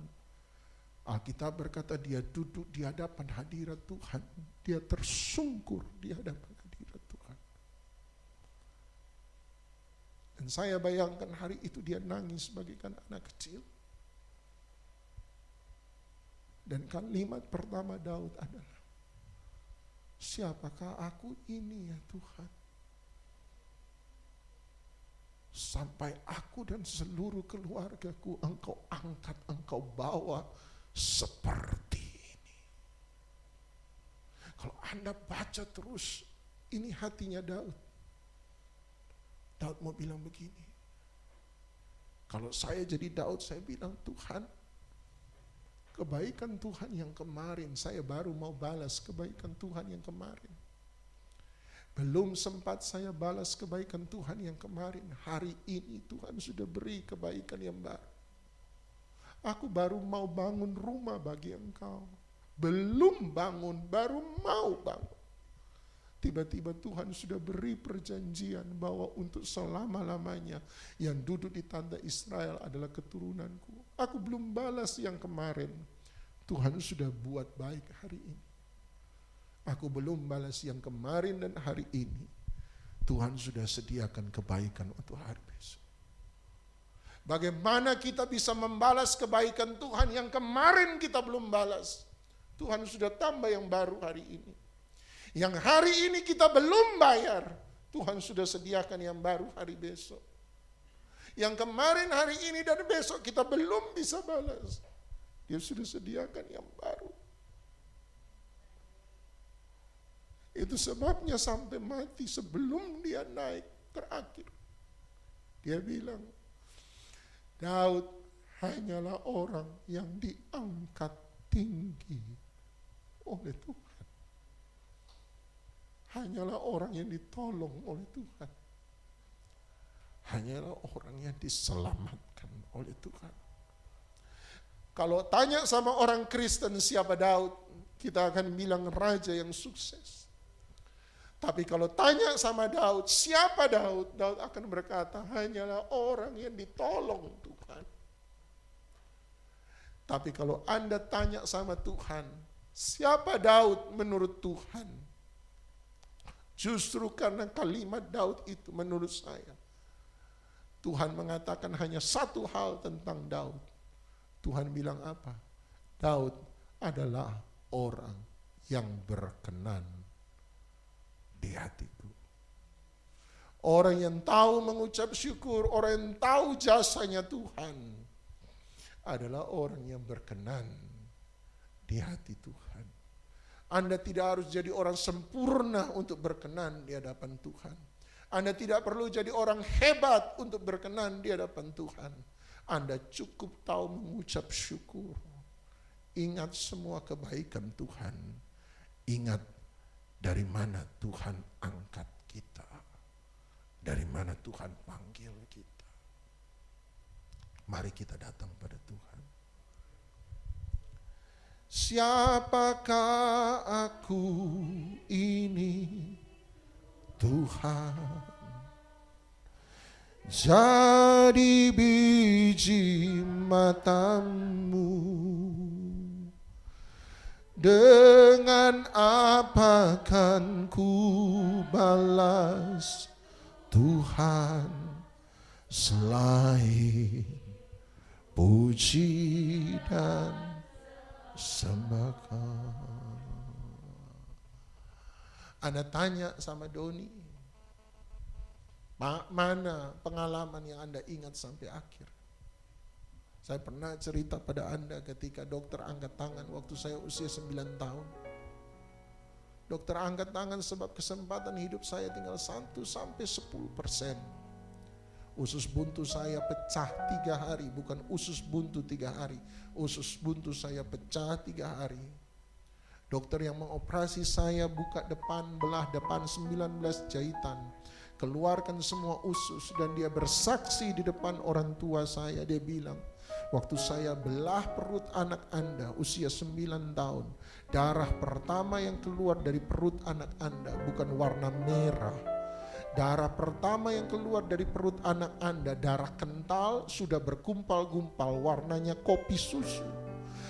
Alkitab berkata dia duduk di hadapan hadirat Tuhan. Dia tersungkur di hadapan hadirat Tuhan. Dan saya bayangkan hari itu dia nangis bagaikan anak kecil. Dan kalimat pertama Daud adalah, siapakah aku ini ya Tuhan? Sampai aku dan seluruh keluargaku Engkau angkat, Engkau bawa seperti ini. Kalau Anda baca terus, ini hatinya Daud. Daud mau bilang begini, kalau saya jadi Daud, saya bilang, Tuhan, kebaikan Tuhan yang kemarin, saya baru mau balas kebaikan Tuhan yang kemarin. Belum sempat saya balas kebaikan Tuhan yang kemarin. Hari ini Tuhan sudah beri kebaikan yang baru. Aku baru mau bangun rumah bagi Engkau. Belum bangun, baru mau bangun. Tiba-tiba Tuhan sudah beri perjanjian bahwa untuk selama-lamanya yang duduk di tanda Israel adalah keturunanku. Aku belum balas yang kemarin. Tuhan sudah buat baik hari ini. Aku belum balas yang kemarin dan hari ini. Tuhan sudah sediakan kebaikan untuk hari besok. Bagaimana kita bisa membalas kebaikan Tuhan yang kemarin kita belum balas? Tuhan sudah tambah yang baru hari ini. Yang hari ini kita belum bayar, Tuhan sudah sediakan yang baru hari besok. Yang kemarin, hari ini, dan besok kita belum bisa balas, Dia sudah sediakan yang baru. Itu sebabnya sampai mati sebelum dia naik terakhir, dia bilang, Daud hanyalah orang yang diangkat tinggi oleh Tuhan. Hanyalah orang yang ditolong oleh Tuhan. Hanyalah orang yang diselamatkan oleh Tuhan. Kalau tanya sama orang Kristen siapa Daud, kita akan bilang raja yang sukses. Tapi kalau tanya sama Daud, siapa Daud? Daud akan berkata, hanyalah orang yang ditolong Tuhan. Tapi kalau Anda tanya sama Tuhan, siapa Daud menurut Tuhan? Justru karena kalimat Daud itu menurut saya, Tuhan mengatakan hanya satu hal tentang Daud. Tuhan bilang apa? Daud adalah orang yang berkenan di hatiku. Orang yang tahu mengucap syukur, orang yang tahu jasanya Tuhan adalah orang yang berkenan di hati Tuhan. Anda tidak harus jadi orang sempurna untuk berkenan di hadapan Tuhan. Anda tidak perlu jadi orang hebat untuk berkenan di hadapan Tuhan. Anda cukup tahu mengucap syukur. Ingat semua kebaikan Tuhan. Ingat dari mana Tuhan angkat kita. Dari mana Tuhan panggil kita. Mari kita datang pada Tuhan. Siapakah aku ini, Tuhan? Jadi biji matamu. Dengan apa kan ku balas Tuhan selain puji dan sembah. Anda tanya sama Doni, mana pengalaman yang Anda ingat sampai akhir? Saya pernah cerita pada Anda ketika dokter angkat tangan waktu saya usia 9 tahun. Dokter angkat tangan sebab kesempatan hidup saya tinggal 1-10%. Usus buntu saya pecah 3 hari, bukan usus buntu 3 hari. Usus buntu saya pecah 3 hari. Dokter yang mengoperasi saya buka depan, belah depan 19 jahitan. keluarkan semua usus. Dan dia bersaksi di depan orang tua saya. Dia bilang, waktu saya belah perut anak Anda usia 9 tahun, darah pertama yang keluar dari perut anak Anda bukan warna merah. Darah pertama yang keluar dari perut anak Anda, darah kental, sudah bergumpal-gumpal, warnanya kopi susu.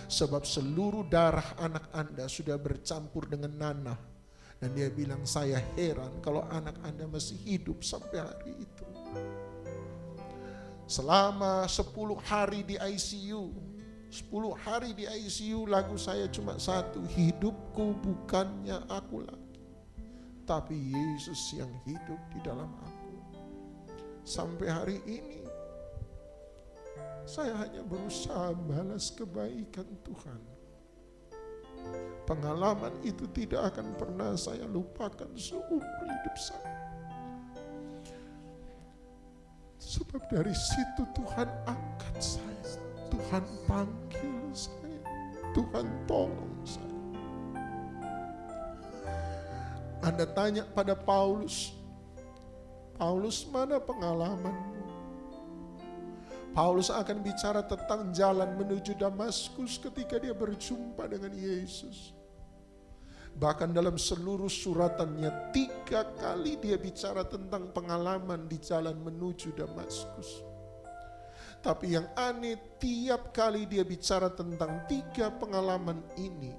Sebab seluruh darah anak Anda sudah bercampur dengan nanah. Dan dia bilang, saya heran kalau anak Anda masih hidup sampai hari itu. Selama 10 hari di ICU, 10 hari di ICU, lagu saya cuma satu, hidupku bukannya aku lagi, tapi Yesus yang hidup di dalam aku. Sampai hari ini, saya hanya berusaha balas kebaikan Tuhan. Pengalaman itu tidak akan pernah saya lupakan seumur hidup saya. Sebab dari situ Tuhan angkat saya, Tuhan panggil saya, Tuhan tolong saya. Anda tanya pada Paulus, Paulus, mana pengalamanmu? Paulus akan bicara tentang jalan menuju Damaskus ketika dia berjumpa dengan Yesus. Bahkan dalam seluruh suratannya 3 kali dia bicara tentang pengalaman di jalan menuju Damaskus. Tapi yang aneh, tiap kali dia bicara tentang 3 pengalaman ini,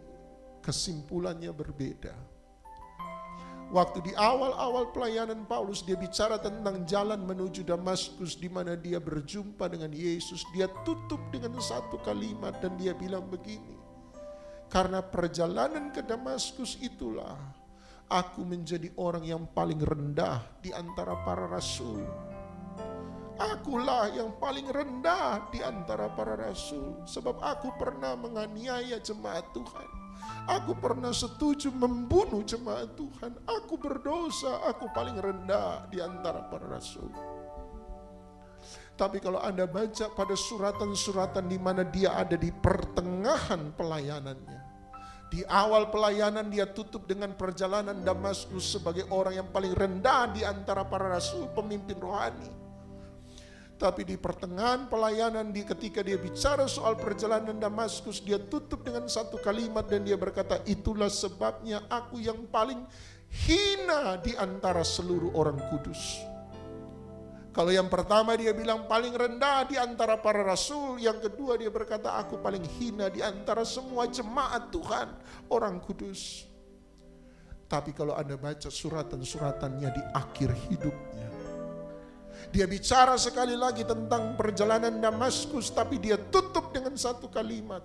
kesimpulannya berbeda. Waktu di awal-awal pelayanan Paulus, dia bicara tentang jalan menuju Damaskus di mana dia berjumpa dengan Yesus. Dia tutup dengan satu kalimat dan dia bilang begini, karena perjalanan ke Damaskus itulah aku menjadi orang yang paling rendah di antara para rasul. Akulah yang paling rendah di antara para rasul, sebab aku pernah menganiaya jemaat Tuhan. Aku pernah setuju membunuh jemaat Tuhan. Aku berdosa, aku paling rendah di antara para rasul. Tapi kalau Anda baca pada suratan-suratan di mana dia ada di pertengahan pelayanannya. Di awal pelayanan dia tutup dengan perjalanan Damaskus sebagai orang yang paling rendah di antara para rasul, pemimpin rohani. Tapi di pertengahan pelayanan, ketika dia bicara soal perjalanan Damaskus, dia tutup dengan satu kalimat dan dia berkata, itulah sebabnya aku yang paling hina di antara seluruh orang kudus. Kalau yang pertama dia bilang paling rendah di antara para rasul, yang kedua dia berkata aku paling hina di antara semua jemaat Tuhan, orang kudus. Tapi kalau Anda baca suratan-suratannya di akhir hidupnya, dia bicara sekali lagi tentang perjalanan Damaskus, tapi dia tutup dengan satu kalimat.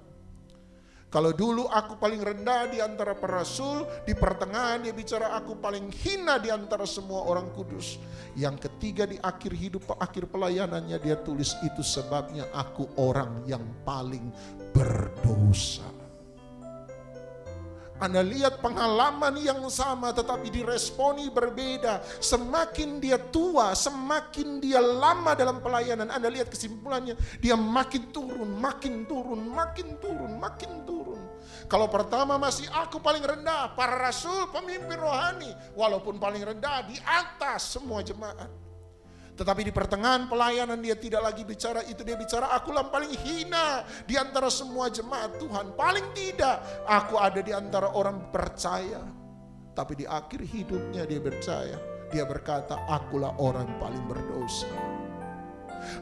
Kalau dulu aku paling rendah di antara para rasul, di pertengahan dia bicara aku paling hina di antara semua orang kudus. Yang ketiga di akhir hidup, akhir pelayanannya dia tulis itu sebabnya aku orang yang paling berdosa. Anda lihat pengalaman yang sama tetapi diresponi berbeda. Semakin dia tua, semakin dia lama dalam pelayanan. Anda lihat kesimpulannya, dia makin turun, makin turun, makin turun, makin turun. Kalau pertama masih aku paling rendah, para rasul, pemimpin rohani, walaupun paling rendah di atas semua jemaat. Tetapi di pertengahan pelayanan dia tidak lagi bicara itu, dia bicara akulah paling hina di antara semua jemaat Tuhan. Paling tidak aku ada di antara orang percaya. Tapi di akhir hidupnya dia percaya, dia berkata akulah orang paling berdosa.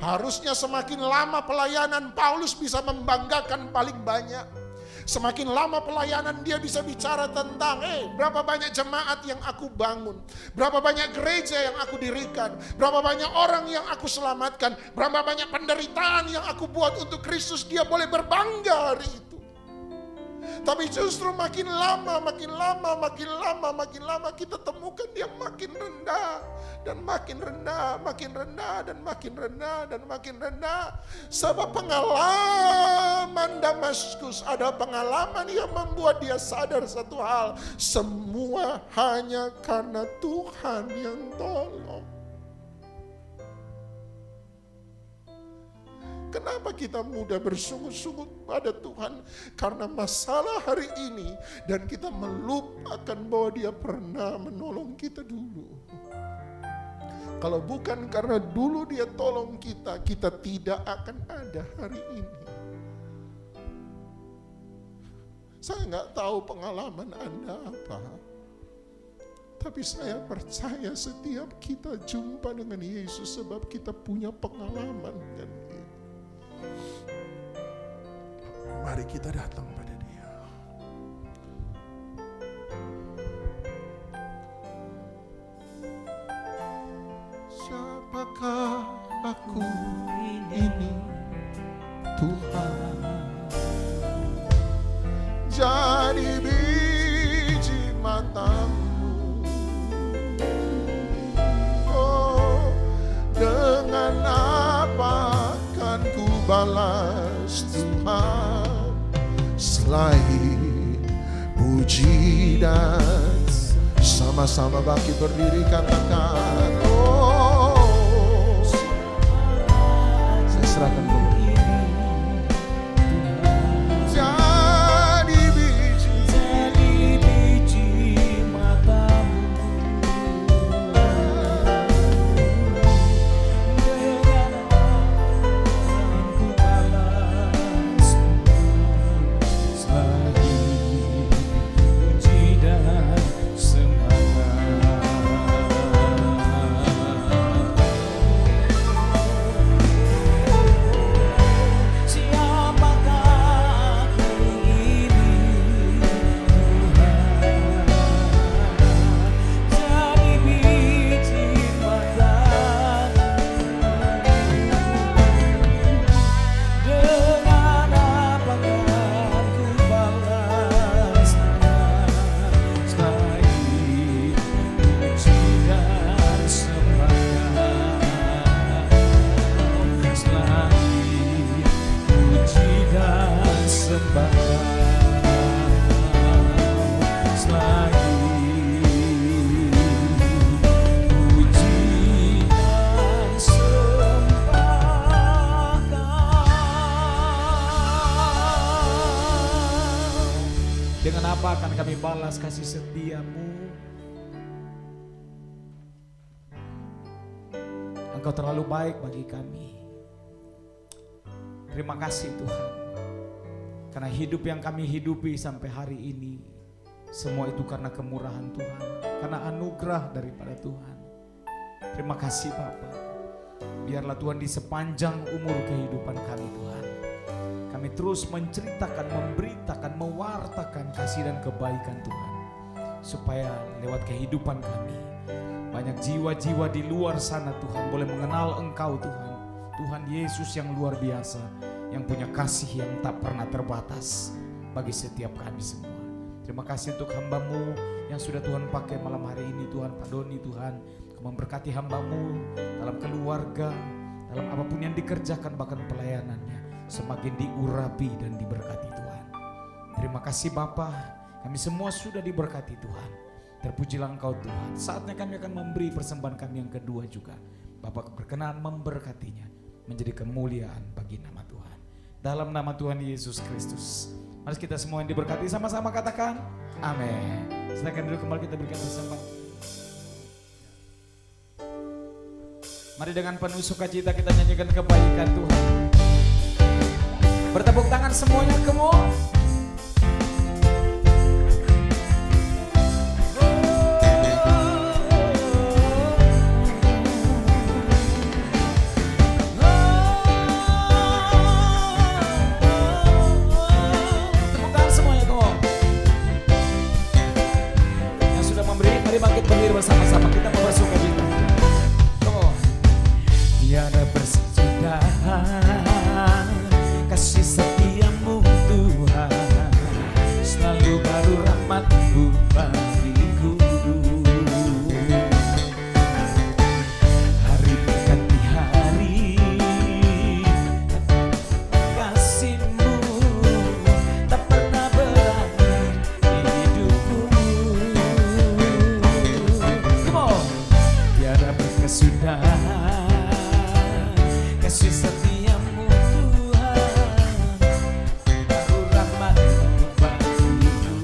Harusnya semakin lama pelayanan Paulus bisa membanggakan paling banyak. Semakin lama pelayanan dia bisa bicara tentang berapa banyak jemaat yang aku bangun, berapa banyak gereja yang aku dirikan, berapa banyak orang yang aku selamatkan, berapa banyak penderitaan yang aku buat untuk Kristus. Dia boleh berbangga hari itu. Tapi justru makin lama kita temukan dia makin rendah dan makin rendah, makin rendah dan makin rendah dan makin rendah. Sebab pengalaman Damaskus ada pengalaman yang membuat dia sadar satu hal, semua hanya karena Tuhan yang tolong. Kenapa kita mudah bersungut-sungut pada Tuhan? Karena masalah hari ini dan kita melupakan bahwa Dia pernah menolong kita dulu. Kalau bukan karena dulu dia tolong kita, kita tidak akan ada hari ini. Saya nggak tahu pengalaman Anda apa. Tapi saya percaya setiap kita jumpa dengan Yesus sebab kita punya pengalaman dengan Dia. Mari kita datang pada Dia. Siapakah aku ini, Tuhan? Jadi biji matamu. Dengan apa akan ku balas Tuhan selain puji dan sama-sama bangkit berdiri katakan, oh, saya serahkan dulu. Dengan apa akan kami balas kasih setiamu? Engkau terlalu baik bagi kami. Terima kasih Tuhan. Karena hidup yang kami hidupi sampai hari ini, semua itu karena kemurahan Tuhan, karena anugerah daripada Tuhan. Terima kasih Bapa. Biarlah Tuhan di sepanjang umur kehidupan kami Tuhan, kami terus menceritakan, memberitakan, mewartakan kasih dan kebaikan Tuhan. Supaya lewat kehidupan kami, banyak jiwa-jiwa di luar sana Tuhan boleh mengenal Engkau Tuhan. Tuhan Yesus yang luar biasa, yang punya kasih yang tak pernah terbatas bagi setiap kami semua. Terima kasih untuk hamba-Mu yang sudah Tuhan pakai malam hari ini Tuhan, Pak Doni Tuhan. Kau memberkati hamba-Mu dalam keluarga, dalam apapun yang dikerjakan, bahkan pelayanannya semakin diurapi dan diberkati Tuhan. Terima kasih Bapa, kami semua sudah diberkati Tuhan. Terpujilah Engkau Tuhan. Saatnya kami akan memberi persembahan kami yang kedua juga. Bapak berkenan memberkatinya menjadi kemuliaan bagi nama Tuhan. Dalam nama Tuhan Yesus Kristus. Mari kita semua yang diberkati sama-sama katakan amin. Silakan dulu kembali kita berikan persembahan. Mari dengan penuh sukacita kita nyanyikan kebaikan Tuhan. Bertepuk tangan semuanya, come on. Tepuk tangan semuanya, come on. Yang sudah memberi, mari bangkit berdiri bersama-sama. Kita mau bersukacita. Come on. Tiada persudahan kasih setiamu Tuhan, selalu baru rahmat-Mu bagiku. Hari berganti hari, kasih-Mu tak pernah berakhir hidupku. Come on. Tiada berkesudahan kasih setiamu Tuhan, baru rahmat-Mu bagiku.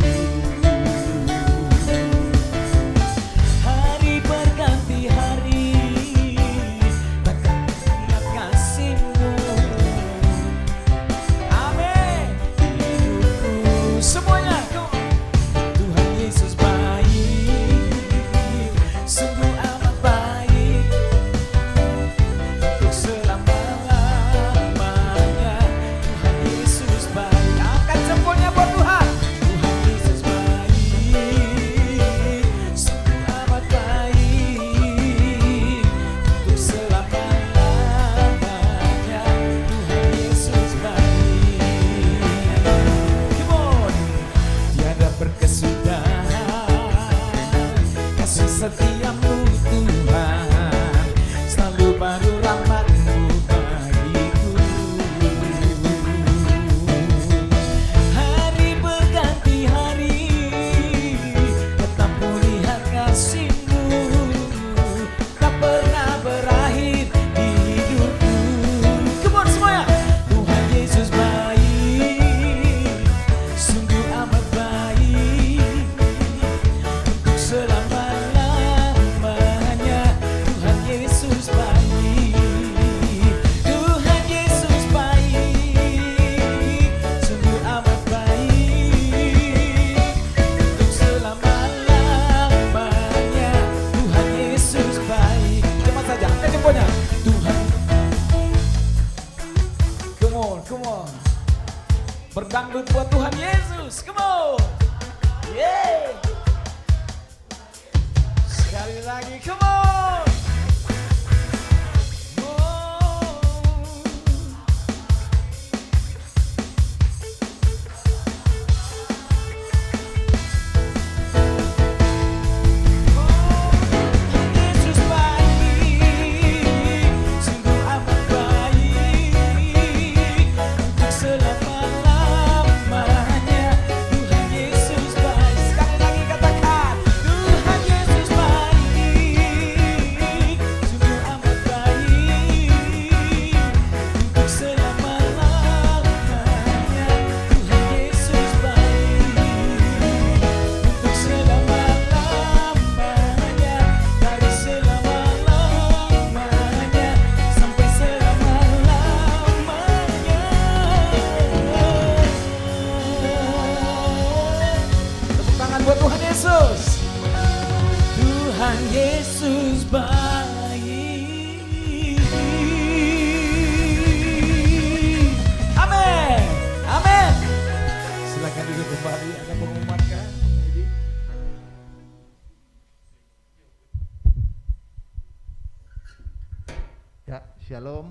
Shalom.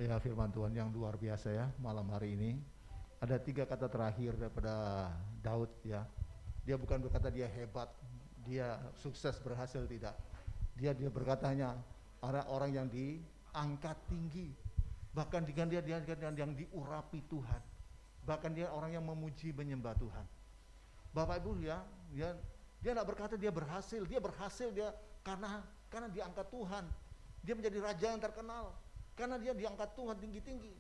Ya, firman Tuhan yang luar biasa ya malam hari ini. Ada 3 kata terakhir daripada Daud ya. Dia bukan berkata dia hebat, dia sukses berhasil, tidak. Dia berkatanya ada orang yang diangkat tinggi. Bahkan dengan dia yang diurapi Tuhan. Bahkan dia orang yang memuji menyembah Tuhan. Bapak Ibu ya, dia enggak berkata dia berhasil dia karena diangkat Tuhan. Dia menjadi raja yang terkenal karena dia diangkat Tuhan tinggi-tinggi.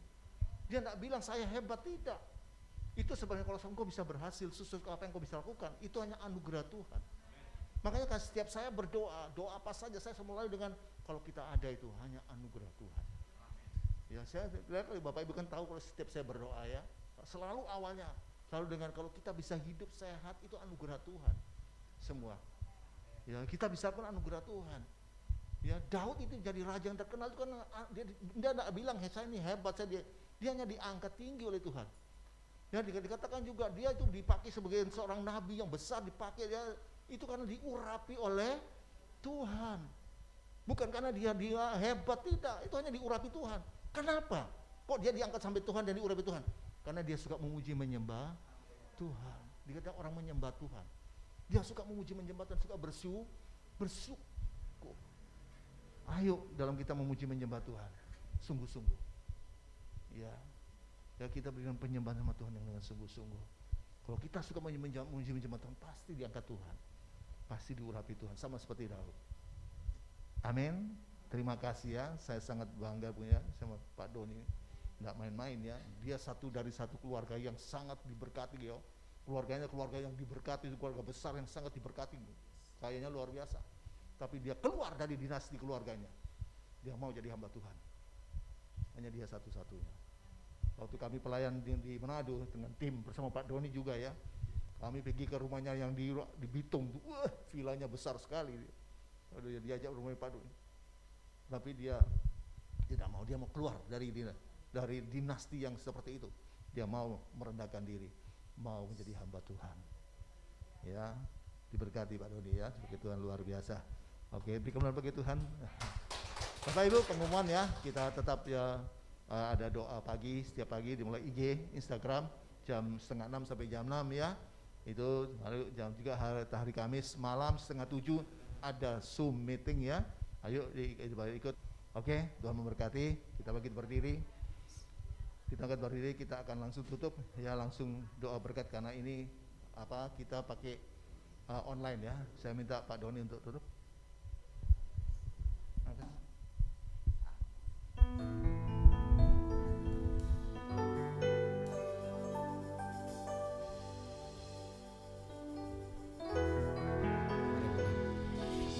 Dia enggak bilang saya hebat, tidak. Itu sebenarnya kalau engkau bisa berhasil, sesuatu apa yang engkau bisa lakukan, itu hanya anugerah Tuhan. Makanya setiap saya berdoa, doa apa saja saya mulai dengan kalau kita ada itu hanya anugerah Tuhan. Ya, saya lihat Bapak Ibu kan tahu kalau setiap saya berdoa ya, selalu awalnya selalu dengan kalau kita bisa hidup sehat itu anugerah Tuhan. Semua. Ya, kita bisa pun anugerah Tuhan. Ya, Daud itu jadi raja yang terkenal itu kan dia enggak bilang saya ini hebat, dia hanya diangkat tinggi oleh Tuhan. Ya, dikatakan juga dia itu dipakai sebagai seorang nabi yang besar, dipakai dia itu karena diurapi oleh Tuhan. Bukan karena dia hebat, tidak. Itu hanya diurapi Tuhan. Kenapa? Kok dia diangkat sampai Tuhan dan diurapi Tuhan? Karena dia suka memuji menyembah Tuhan. Dikatakan orang menyembah Tuhan. Dia suka memuji menyembah Tuhan, suka bersyukur. Ayo dalam kita memuji menyembah Tuhan, sungguh-sungguh. Ya, kita berikan penyembahan sama Tuhan yang dengan sungguh-sungguh. Kalau kita suka memuji menyembah Tuhan, pasti diangkat Tuhan, pasti diurapi Tuhan, sama seperti Daud. Amin. Terima kasih ya, saya sangat bangga punya sama Pak Doni. Nggak main-main ya, dia dari satu keluarga yang sangat diberkati ya. Keluarganya keluarga yang diberkati, keluarga besar yang sangat diberkati, kayaknya luar biasa. Tapi dia keluar dari dinasti keluarganya, dia mau jadi hamba Tuhan. Hanya dia satu-satunya. Waktu kami pelayan di Manado dengan tim bersama Pak Doni juga ya, kami pergi ke rumahnya yang di Bitung, vilanya besar sekali. Dia diajak rumahnya Pak Doni, tapi dia tidak mau, dia mau keluar dari dinasti yang seperti itu. Dia mau merendahkan diri, mau menjadi hamba Tuhan. Ya, diberkati Pak Doni ya, sebagai Tuhan luar biasa. Oke, beri kemuliaan bagi Tuhan. Bapak Ibu, pengumuman ya, kita tetap ya. Ada doa pagi, setiap pagi dimulai IG, Instagram jam 5:30 sampai jam 6 ya. Itu lalu jam juga hari Kamis malam 6:30 ada Zoom meeting ya. Ayo ikut. Oke, Tuhan memberkati. Kita bagi berdiri. Kita akan berdiri, kita akan langsung tutup ya, langsung doa berkat karena ini kita pakai online ya. Saya minta Pak Doni untuk tutup.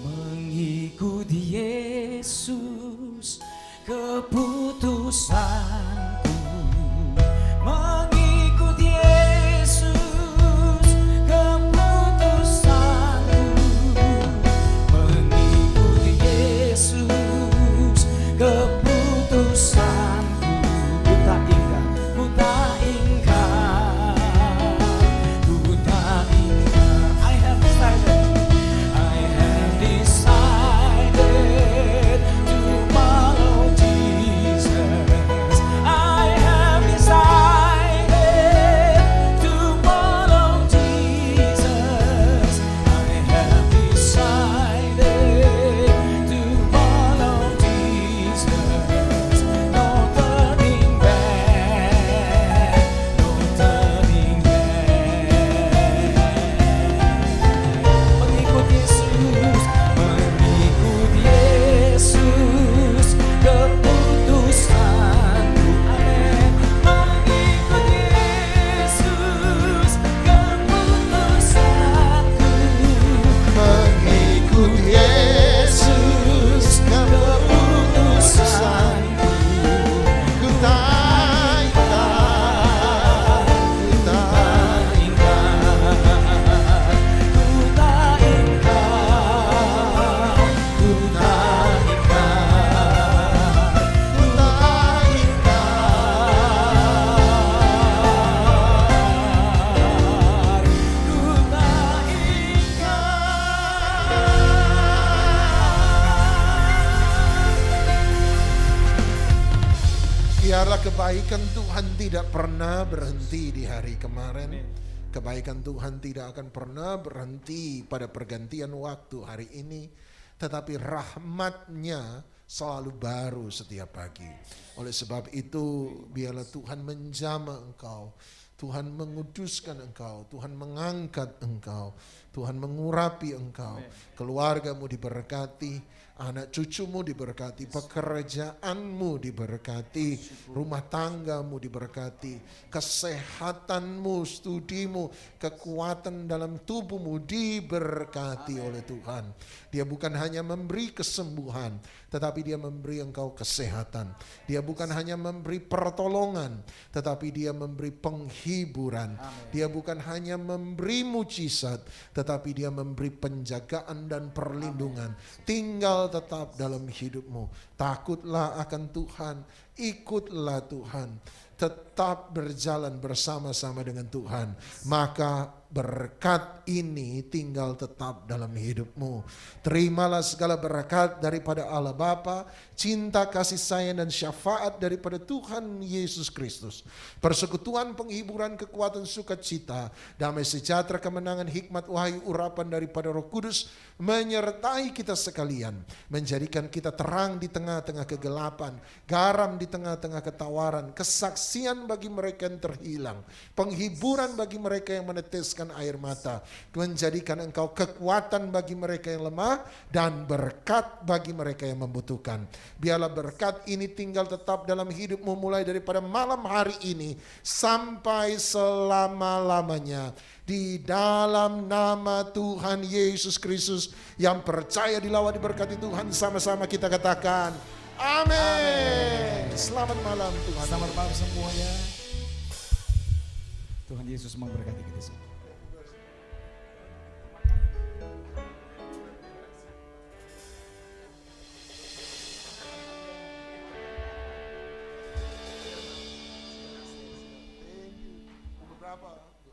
Mengikuti Yesus keputusanku, mengikuti Yesus keputusanku, mengikuti Yesus keputusanku. Ku tak ingkar, ku tak ingkar, ku tak ingkar. I have decided to follow Jesus. I Biarlah kebaikan Tuhan tidak pernah berhenti di hari kemarin. Kebaikan Tuhan tidak akan pernah berhenti pada pergantian waktu hari ini. Tetapi rahmat-Nya selalu baru setiap pagi. Oleh sebab itu, biarlah Tuhan menjamah engkau. Tuhan menguduskan engkau. Tuhan mengangkat engkau. Tuhan mengurapi engkau. Keluargamu diberkati. Anak cucumu diberkati, pekerjaanmu diberkati, rumah tanggamu diberkati, kesehatanmu, studimu, kekuatan dalam tubuhmu diberkati oleh Tuhan. Dia bukan hanya memberi kesembuhan, tetapi Dia memberi engkau kesehatan. Dia bukan hanya memberi pertolongan, tetapi Dia memberi penghiburan. Dia bukan hanya memberi mujizat, tetapi Dia memberi penjagaan dan perlindungan. Tinggal tetap dalam hidupmu. Takutlah akan Tuhan, ikutlah Tuhan, tetap berjalan bersama-sama dengan Tuhan. Maka berkat ini tinggal tetap dalam hidupmu. Terimalah segala berkat daripada Allah Bapa, cinta kasih sayang dan syafaat daripada Tuhan Yesus Kristus, persekutuan, penghiburan, kekuatan, sukacita, damai sejahtera, kemenangan, hikmat, wahyu, urapan daripada Roh Kudus menyertai kita sekalian, menjadikan kita terang di tengah-tengah kegelapan, garam di tengah-tengah ketawaran, kesaksian bagi mereka yang terhilang, penghiburan bagi mereka yang meneteskan air mata, menjadikan engkau kekuatan bagi mereka yang lemah dan berkat bagi mereka yang membutuhkan. Biarlah berkat ini tinggal tetap dalam hidupmu mulai daripada malam hari ini sampai selama-lamanya. Di dalam nama Tuhan Yesus Kristus yang percaya dilawat diberkati Tuhan, sama-sama kita katakan amin. Selamat malam Tuhan. Selamat malam semuanya. Tuhan Yesus memberkati kita semua.